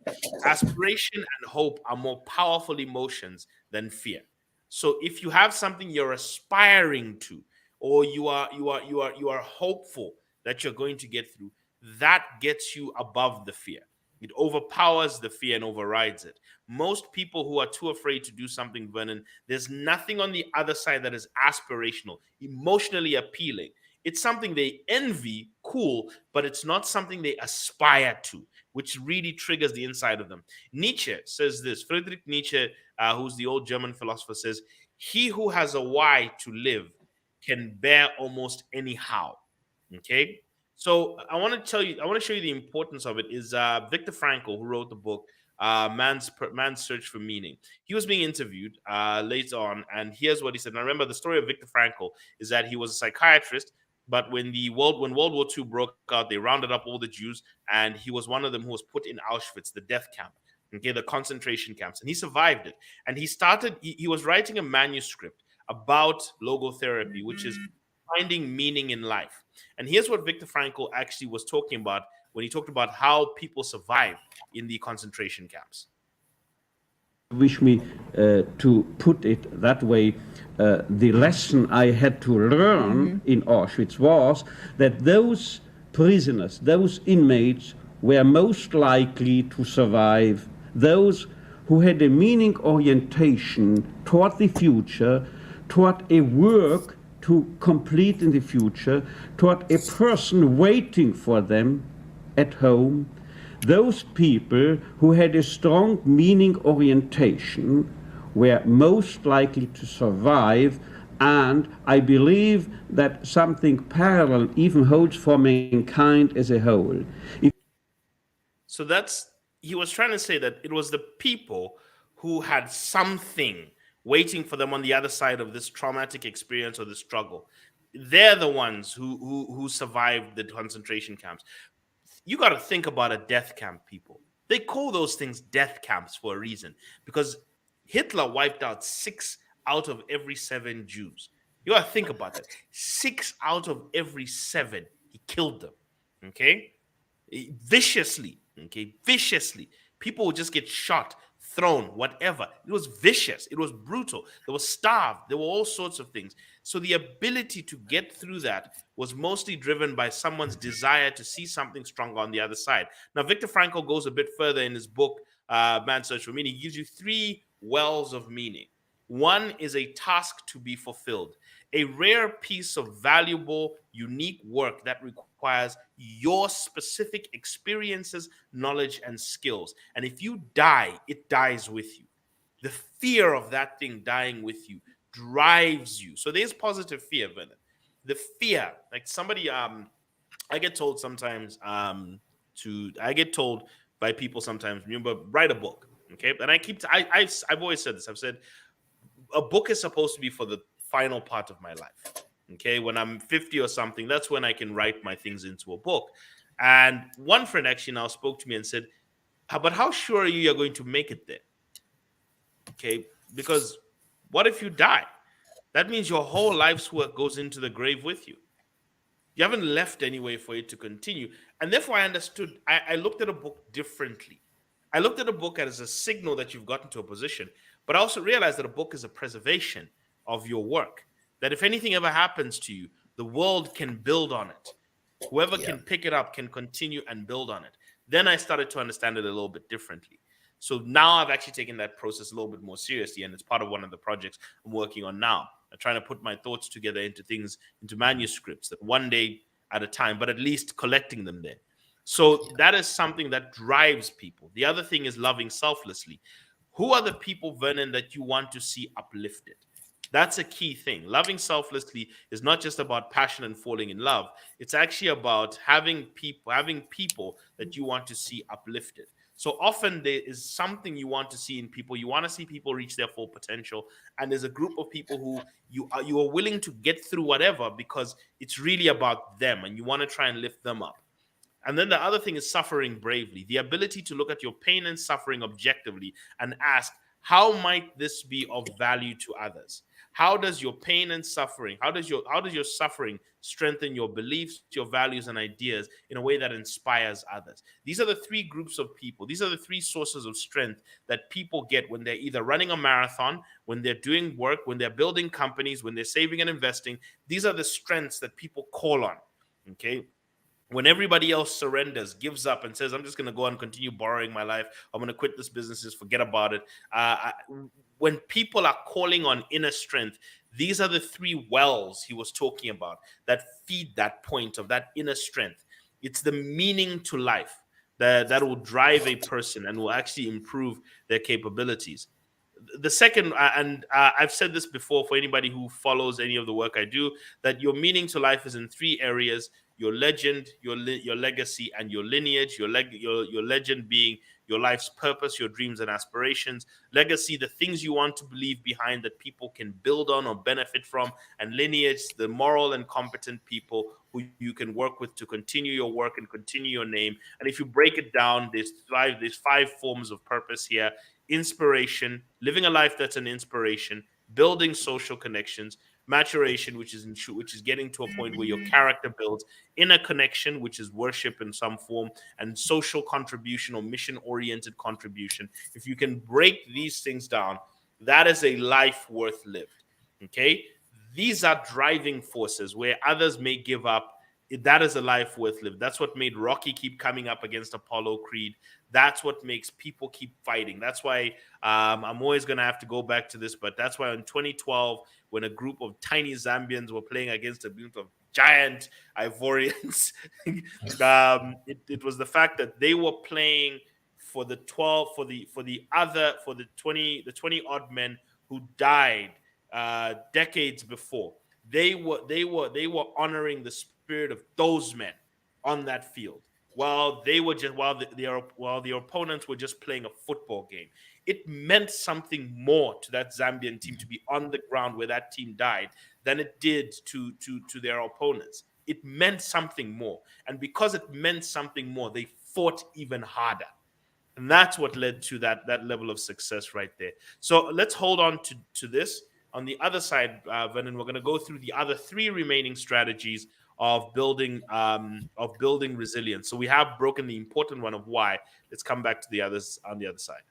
Aspiration and hope are more powerful emotions than fear. So if you have something you're aspiring to, or you are hopeful that you're going to get through, that gets you above the fear. It overpowers the fear and overrides it. Most people who are too afraid to do something, Vernon, there's nothing on the other side that is aspirational, emotionally appealing. It's something they envy, cool, but it's not something they aspire to, which really triggers the inside of them. Nietzsche says this. Friedrich Nietzsche, who's the old German philosopher, says, he who has a why to live can bear almost anyhow. Okay. So I want to tell you, I want to show you the importance of it. Is Viktor Frankl, who wrote the book Man's Search for Meaning. He was being interviewed later on, and here's what he said. Now remember, the story of Viktor Frankl is that he was a psychiatrist, but when World War II broke out, they rounded up all the Jews, and he was one of them who was put in Auschwitz, the death camp. Okay, the concentration camps, and he survived it. And he was writing a manuscript about logotherapy, which is finding meaning in life. And here's what Viktor Frankl actually was talking about when he talked about how people survived in the concentration camps. Wish me to put it that way, the lesson I had to learn in Auschwitz was that those prisoners, those inmates, were most likely to survive, those who had a meaning orientation toward the future, toward a work to complete in the future, toward a person waiting for them at home. Those people who had a strong meaning orientation were most likely to survive, and I believe that something parallel even holds for mankind as a whole. So he was trying to say that it was the people who had something waiting for them on the other side of this traumatic experience or the struggle. They're the ones who survived the concentration camps. You got to think about a death camp, people. They call those things death camps for a reason, because Hitler wiped out 6 out of every 7 Jews. You got to think about that. 6 out of every 7, he killed them. Okay? Viciously. Okay? Viciously. People would just get shot, thrown, whatever. It was vicious. It was brutal. They were starved. There were all sorts of things. So the ability to get through that was mostly driven by someone's desire to see something stronger on the other side. Now, Viktor Frankl goes a bit further in his book, Man's Search for Meaning. He gives you 3 wells of meaning. One is a task to be fulfilled, a rare piece of valuable, unique work that requires your specific experiences, knowledge, and skills. And if you die, it dies with you. The fear of that thing dying with you drives you. So there's positive fear, Vernon. The fear, like somebody, I get told sometimes, I get told by people sometimes, remember, write a book. Okay. And I've always said this. I've said, a book is supposed to be for the final part of my life. Okay, when I'm 50 or something, that's when I can write my things into a book. And one friend actually now spoke to me and said, but how sure are you're going to make it there? Okay, because what if you die? That means your whole life's work goes into the grave with you. You haven't left any way for it to continue. And therefore, I understood, I looked at a book differently. I looked at a book as a signal that you've gotten to a position, but I also realized that a book is a preservation of your work. That if anything ever happens to you, the world can build on it. Whoever can pick it up can continue and build on it. Then I started to understand it a little bit differently. So now I've actually taken that process a little bit more seriously, and it's part of one of the projects I'm working on now. I'm trying to put my thoughts together into manuscripts, that one day at a time, but at least collecting them there. So that is something that drives people. The other thing is loving selflessly. Who are the people, Vernon, that you want to see uplifted? That's a key thing. Loving selflessly is not just about passion and falling in love. It's actually about having people that you want to see uplifted. So often there is something you want to see in people. You want to see people reach their full potential, and there's a group of people who you are willing to get through whatever because it's really about them, and you want to try and lift them up. And then the other thing is suffering bravely, the ability to look at your pain and suffering objectively and ask, how might this be of value to others? How does your pain and suffering, how does your suffering strengthen your beliefs, your values, and ideas in a way that inspires others? These are the three groups of people. These are the three sources of strength that people get when they're either running a marathon, when they're doing work, when they're building companies, when they're saving and investing. These are the strengths that people call on. Okay, when everybody else surrenders, gives up, and says, I'm just going to go and continue borrowing my life, I'm going to quit this business, just forget about it. When people are calling on inner strength, these are the three wells he was talking about that feed that point of that inner strength. It's the meaning to life that will drive a person and will actually improve their capabilities. The second, and I've said this before for anybody who follows any of the work I do, that your meaning to life is in three areas: your legend, your legacy, and your lineage. Your legend being your life's purpose, your dreams and aspirations. Legacy, the things you want to leave behind that people can build on or benefit from. And lineage, the moral and competent people who you can work with to continue your work and continue your name. And if you break it down, there's five forms of purpose here: inspiration, living a life that's an inspiration; building social connections; maturation, which is getting to a point where your character builds; inner connection, which is worship in some form; and social contribution or mission oriented contribution. If you can break these things down, that is a life worth lived. Okay, these are driving forces where others may give up. That is a life worth lived. That's what made Rocky keep coming up against Apollo Creed. That's what makes people keep fighting. That's why I'm always going to have to go back to this, but that's why in 2012, when a group of tiny Zambians were playing against a group of giant Ivorians, it was the fact that they were playing for the 12, for the 20 odd men who died decades before. They were honoring the spirit of those men on that field, while they were just while the opponents were just playing a football game. It meant something more to that Zambian team to be on the ground where that team died than it did to their opponents. It meant something more, and because it meant something more, they fought even harder. And that's what led to that level of success right there. So let's hold on to this. On the other side, Vernon, we're going to go through the other three remaining strategies of building resilience. So we have broken the important one of why. Let's come back to the others on the other side.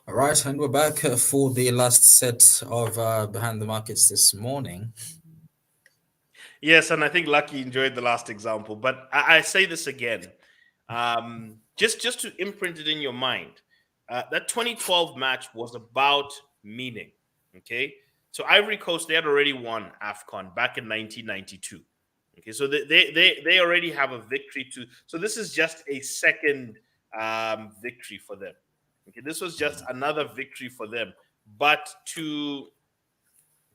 All right, and we're back for the last set of Behind the Markets this morning. Yes, and I think Lucky enjoyed the last example, but I say this again, just to imprint it in your mind. That 2012 match was about meaning. Okay, so Ivory Coast, they had already won AFCON back in 1992. Okay, so they already have a victory to. So this is just a second victory for them. Okay, this was just another victory for them. But to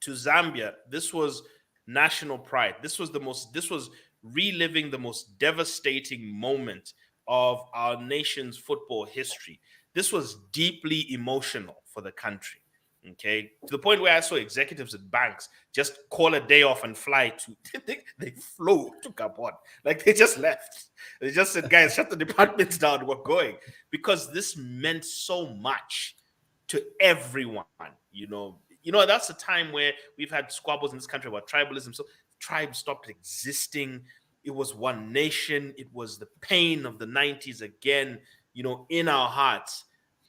Zambia, this was national pride. This was reliving the most devastating moment of our nation's football history. This was deeply emotional for the country. Okay, to the point where I saw executives at banks just call a day off and fly to. They flew to Gabon, like they just left. They just said, "Guys, shut the departments down. We're going," because this meant so much to everyone. That's a time where we've had squabbles in this country about tribalism. So tribes stopped existing. It was one nation. It was the pain of the 90s again, in our hearts.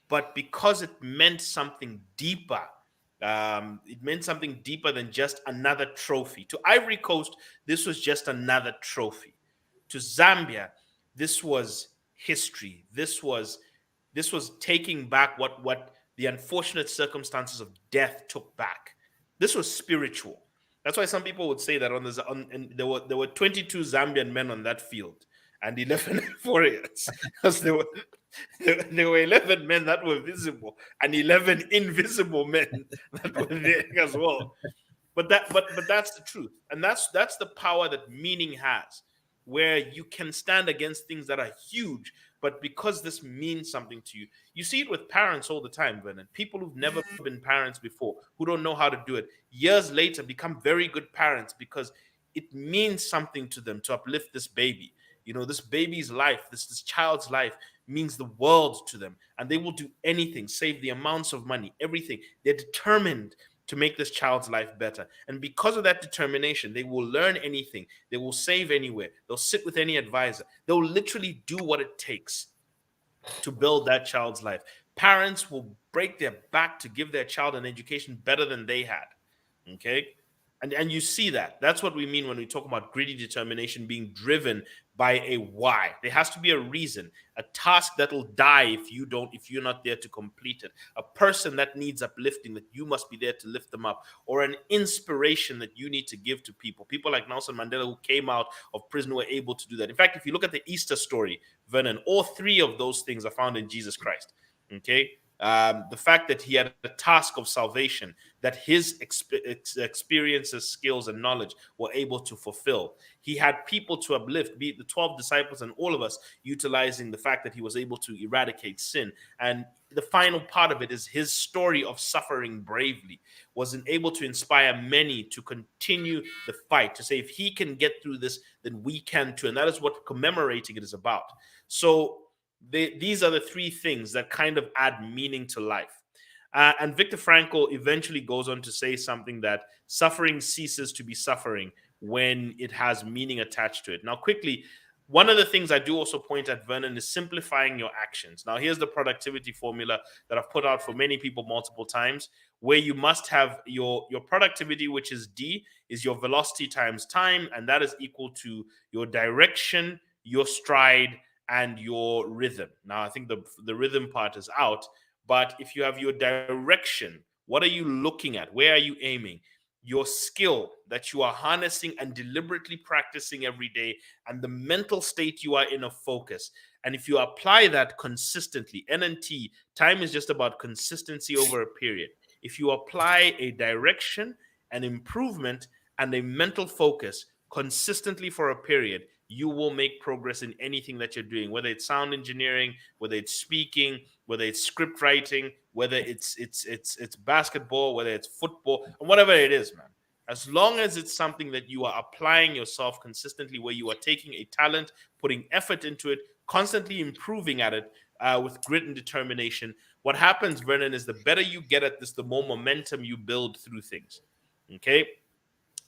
But because it meant something deeper than just another trophy. To Ivory Coast, this was just another trophy. To Zambia, this was history. This was taking back what the unfortunate circumstances of death took back. This was spiritual. That's why some people would say that and there were 22 Zambian men on that field and 11 warriors, because there were 11 men that were visible and 11 invisible men that were there as well. But that's the truth, and that's the power that meaning has, where you can stand against things that are huge, but because this means something to you. You see it with parents all the time, Vernon. People who've never been parents before, who don't know how to do it, years later become very good parents because it means something to them to uplift this baby. This baby's life, this child's life means the world to them, and they will do anything, save the amounts of money, everything. They're determined to make this child's life better. And because of that determination, they will learn anything. They will save anywhere. They'll sit with any advisor. They'll literally do what it takes to build that child's life. Parents will break their back to give their child an education better than they had. Okay? And you see that. That's what we mean when we talk about gritty determination being driven by a why. There has to be a reason, a task that will die if you're not there to complete it, a person that needs uplifting that you must be there to lift them up, or an inspiration that you need to give to people. People like Nelson Mandela, who came out of prison, were able to do that. In fact, if you look at the Easter story, Vernon, all three of those things are found in Jesus Christ. Okay. The fact that he had a task of salvation that his experiences, skills, and knowledge were able to fulfill. He had people to uplift, be it the 12 disciples and all of us, utilizing the fact that he was able to eradicate sin. And the final part of it is his story of suffering bravely was able to inspire many to continue the fight, to say, if he can get through this, then we can too. And that is what commemorating it is about. So these are the three things that kind of add meaning to life. And Viktor Frankl eventually goes on to say something that suffering ceases to be suffering when it has meaning attached to it. Now, quickly, one of the things I do also point at, Vernon, is simplifying your actions. Now, here's the productivity formula that I've put out for many people multiple times, where you must have your productivity, which is D, is your velocity times time, and that is equal to your direction, your stride, and your rhythm. Now, I think the rhythm part is out, but if you have your direction, what are you looking at? Where are you aiming? Your skill that you are harnessing and deliberately practicing every day, and the mental state you are in of focus. And if you apply that consistently, NNT, time is just about consistency over a period. If you apply a direction, an improvement, and a mental focus consistently for a period, you will make progress in anything that you're doing, whether it's sound engineering, whether it's speaking, whether it's script writing, whether it's basketball, whether it's football, and whatever it is, man. As long as it's something that you are applying yourself consistently, where you are taking a talent, putting effort into it, constantly improving at it with grit and determination, what happens, Vernon, is the better you get at this, the more momentum you build through things. Okay?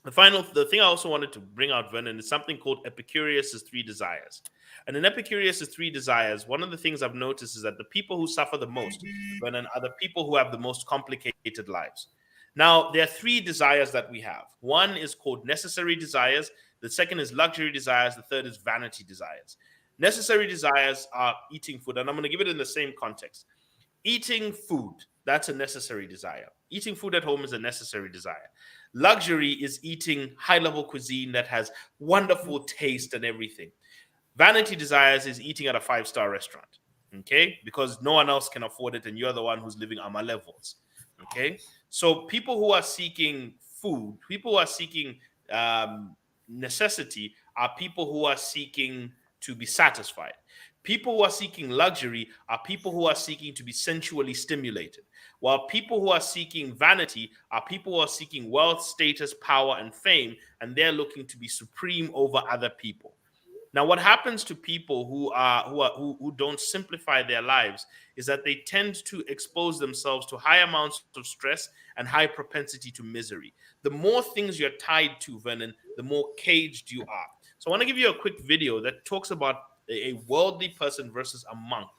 The thing I also wanted to bring out, Vernon, is something called Epicurus's three desires. And in Epicurus's three desires, one of the things I've noticed is that the people who suffer the most, Vernon, are the people who have the most complicated lives. Now, there are three desires that we have. One is called necessary desires. The second is luxury desires. The third is vanity desires. Necessary desires are eating food, and I'm going to give it in the same context. Eating food, that's a necessary desire. Eating food at home is a necessary desire. Luxury is eating high-level cuisine that has wonderful taste and everything. Vanity desires is eating at a 5-star restaurant. Okay, because no one else can afford it, and you're the one who's living on my levels. Okay, so people who are seeking food, people who are seeking um, necessity, are people who are seeking to be satisfied. People who are seeking luxury are people who are seeking to be sensually stimulated, while people who are seeking vanity are people who are seeking wealth, status, power, and fame, and they're looking to be supreme over other people. Now, what happens to people who don't simplify their lives is that they tend to expose themselves to high amounts of stress and high propensity to misery. The more things you're tied to, Vernon, the more caged you are. So I want to give you a quick video that talks about a worldly person versus a monk,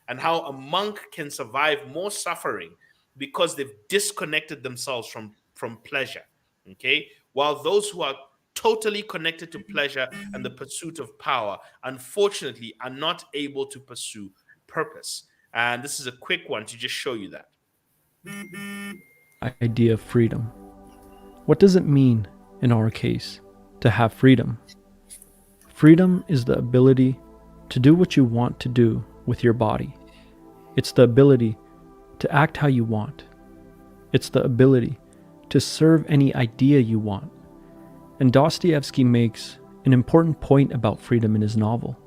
and how a monk can survive more suffering because they've disconnected themselves from pleasure. Okay, while those who are totally connected to pleasure and the pursuit of power, unfortunately, are not able to pursue purpose. And this is a quick one to just show you that. Idea of freedom. What does it mean, in our case, to have freedom? Freedom is the ability to do what you want to do with your body. It's the ability to act how you want. It's the ability to serve any idea you want. And Dostoevsky makes an important point about freedom in his novel.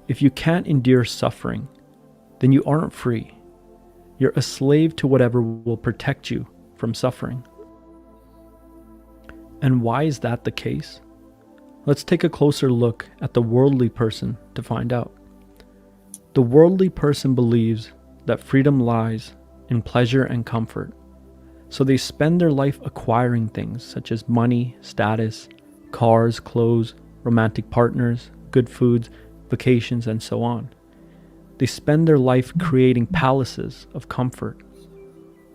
If you can't endure suffering, then you aren't free. You're a slave to whatever will protect you from suffering. And why is that the case? Let's take a closer look at the worldly person to find out. The worldly person believes that freedom lies in pleasure and comfort. So they spend their life acquiring things such as money, status, cars, clothes, romantic partners, good foods, vacations, and so on. They spend their life creating palaces of comfort.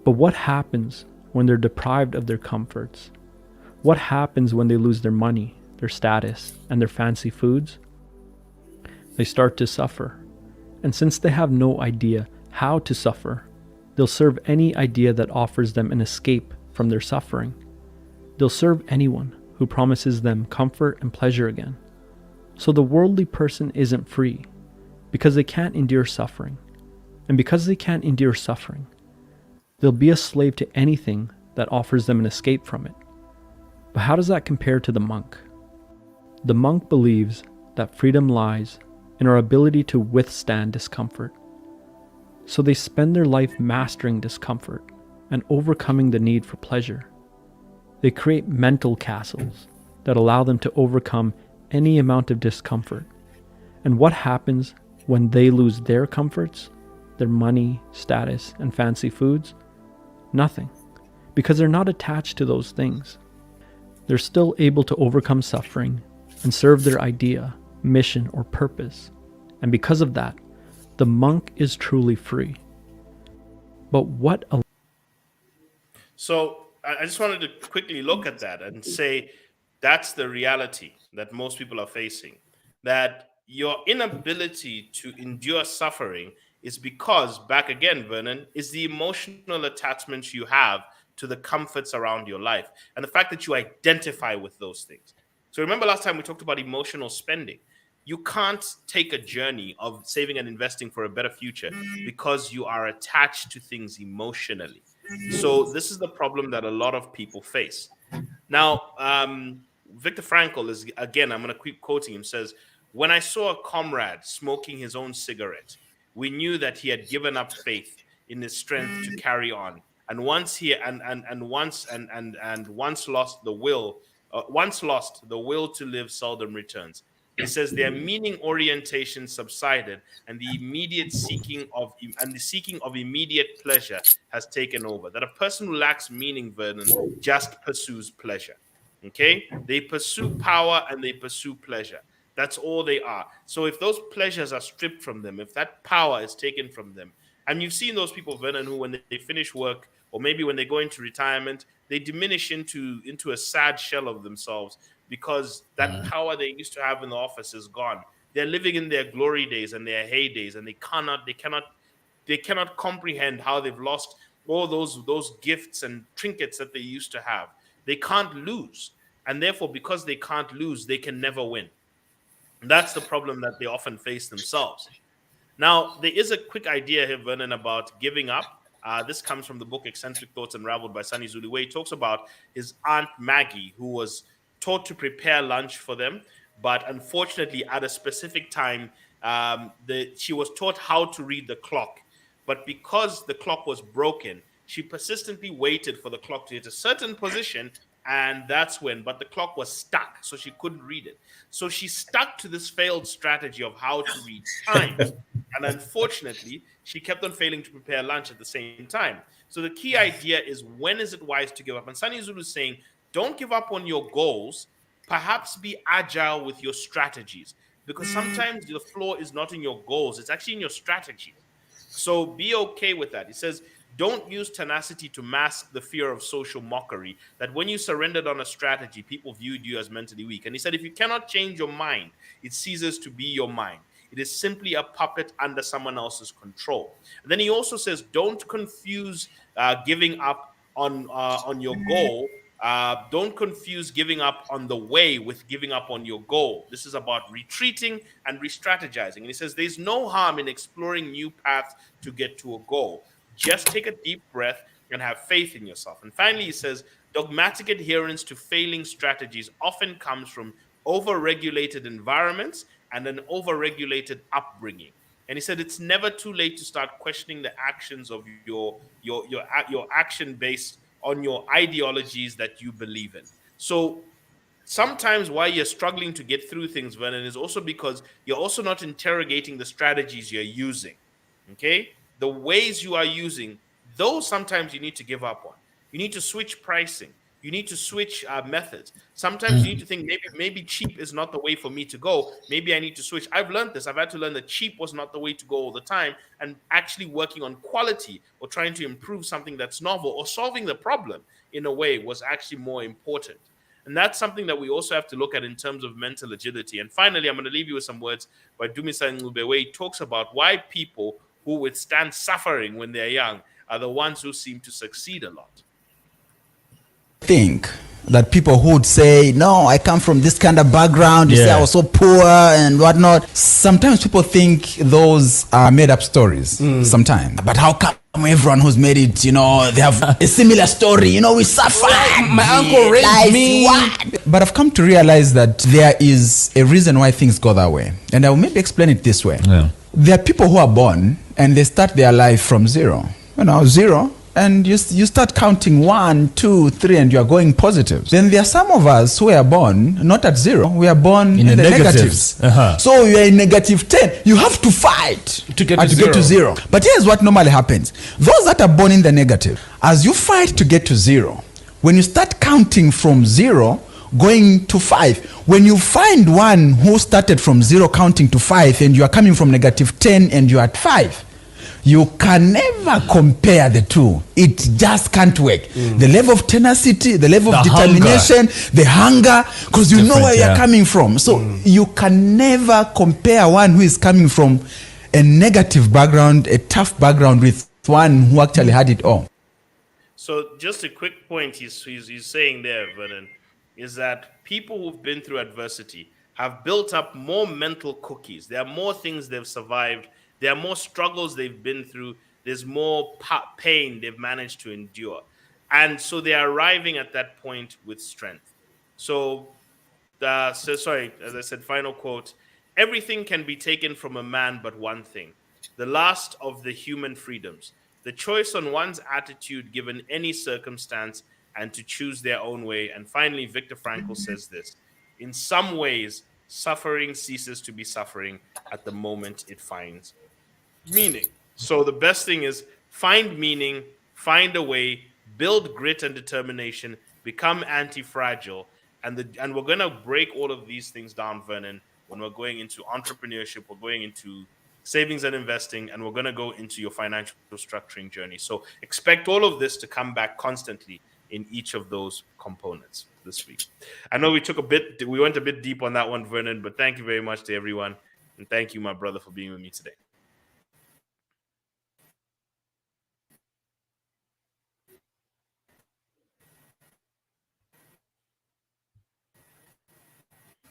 But what happens when they're deprived of their comforts? What happens when they lose their money, their status, and their fancy foods? They start to suffer. And since they have no idea how to suffer, they'll serve any idea that offers them an escape from their suffering. They'll serve anyone who promises them comfort and pleasure again. So the worldly person isn't free because they can't endure suffering. And because they can't endure suffering, they'll be a slave to anything that offers them an escape from it. But how does that compare to the monk? The monk believes that freedom lies in our ability to withstand discomfort. So they spend their life mastering discomfort and overcoming the need for pleasure. They create mental castles that allow them to overcome any amount of discomfort. And what happens when they lose their comforts, their money, status, and fancy foods? Nothing, because they're not attached to those things. They're still able to overcome suffering and serve their idea, mission, or purpose. And because of that, the monk is truly free. But what a So I just wanted to quickly look at that and say that's the reality that most people are facing. That your inability to endure suffering is because, back again, Vernon, is the emotional attachments you have to the comforts around your life and the fact that you identify with those things. So remember last time we talked about emotional spending. You can't take a journey of saving and investing for a better future because you are attached to things emotionally. So this is the problem that a lot of people face. Now, Viktor Frankl is, again, I'm going to keep quoting him, says, "When I saw a comrade smoking his own cigarette, we knew that he had given up faith in his strength to carry on. And once he and once and once lost, the will to live seldom returns." He says their meaning orientation subsided, and the seeking of immediate pleasure has taken over. That a person who lacks meaning, Vernon, just pursues pleasure. Okay, they pursue power and they pursue pleasure. That's all they are. So if those pleasures are stripped from them, if that power is taken from them, and you've seen those people, Vernon, who when they finish work or maybe when they go into retirement, they diminish into a sad shell of themselves because that power they used to have in the office is gone. They're living in their glory days and their heydays, and they cannot comprehend how they've lost all those gifts and trinkets that they used to have. They can't lose, and therefore, because they can't lose, they can never win. That's the problem that they often face themselves. Now, there is a quick idea here, Vernon, about giving up. This comes from the book Eccentric Thoughts Unraveled by Sunny Zulu, where he talks about his aunt Maggie, who was taught to prepare lunch for them, but unfortunately, at a specific time, she was taught how to read the clock. But because the clock was broken, she persistently waited for the clock to hit a certain position, and that's when, but the clock was stuck, so she couldn't read it. So she stuck to this failed strategy of how to read time. And unfortunately, she kept on failing to prepare lunch at the same time. So the key idea is, when is it wise to give up? And Sunny Zulu is saying, don't give up on your goals. Perhaps be agile with your strategies, because sometimes the flaw is not in your goals, it's actually in your strategies. So be okay with that. He says, don't use tenacity to mask the fear of social mockery, that when you surrendered on a strategy, people viewed you as mentally weak. And he said, if you cannot change your mind, it ceases to be your mind. It is simply a puppet under someone else's control. And then he also says, don't confuse giving up on your goal. Don't confuse giving up on the way with giving up on your goal. This is about retreating and re-strategizing. And he says there's no harm in exploring new paths to get to a goal. Just take a deep breath and have faith in yourself. And finally, he says dogmatic adherence to failing strategies often comes from over-regulated environments and an over-regulated upbringing. And he said it's never too late to start questioning the actions of your action based on your ideologies that you believe in. So sometimes why you're struggling to get through things, Vernon, is also because you're also not interrogating the strategies you're using. Okay, the ways you are using, those sometimes you need to give up on. You need to switch pricing. You need to switch methods. Sometimes you need to think maybe cheap is not the way for me to go. Maybe I need to switch. I've learned this. I've had to learn that cheap was not the way to go all the time, and actually working on quality or trying to improve something that's novel or solving the problem in a way was actually more important. And that's something that we also have to look at in terms of mental agility. And finally, I'm going to leave you with some words by Dumisa Ngube, where he talks about why people who withstand suffering when they're young are the ones who seem to succeed a lot. Think that people who would say, no, I come from this kind of background, you say I was so poor and whatnot. Sometimes people think those are made up stories sometimes. But how come everyone who's made it, they have a similar story, we suffer. My uncle raised me. What? But I've come to realize that there is a reason why things go that way. And I will maybe explain it this way. Yeah. There are people who are born and they start their life from zero. Zero. And you start counting 1, 2, 3, and you are going positive. Then there are some of us who are born not at zero. We are born in the negatives. So you are in negative 10. You have to fight to get to zero. But here's what normally happens. Those that are born in the negative, as you fight to get to zero, when you start counting from zero, going to 5, when you find one who started from zero counting to 5, and you are coming from negative 10 and you are at 5, you can never compare the two. It just can't work. The level of tenacity, the level of determination, the hunger, because you know where you're coming from. So you can never compare one who is coming from a negative background, a tough background, with one who actually had it all. So just a quick point he's saying there, Vernon, is that people who've been through adversity have built up more mental cookies. There are more things they've survived. There are more struggles they've been through. There's more pain they've managed to endure. And so they are arriving at that point with strength. So sorry, as I said, final quote, everything can be taken from a man but one thing, the last of the human freedoms, the choice on one's attitude given any circumstance and to choose their own way. And finally, Viktor Frankl says this, in some ways, suffering ceases to be suffering at the moment it finds meaning. So the best thing is find meaning, find a way, build grit and determination, become anti-fragile. And we're going to break all of these things down, Vernon, when we're going into entrepreneurship, we're going into savings and investing, and we're going to go into your financial structuring journey. So expect all of this to come back constantly in each of those components this week. I know we went a bit deep on that one, Vernon, but thank you very much to everyone. And thank you, my brother, for being with me today.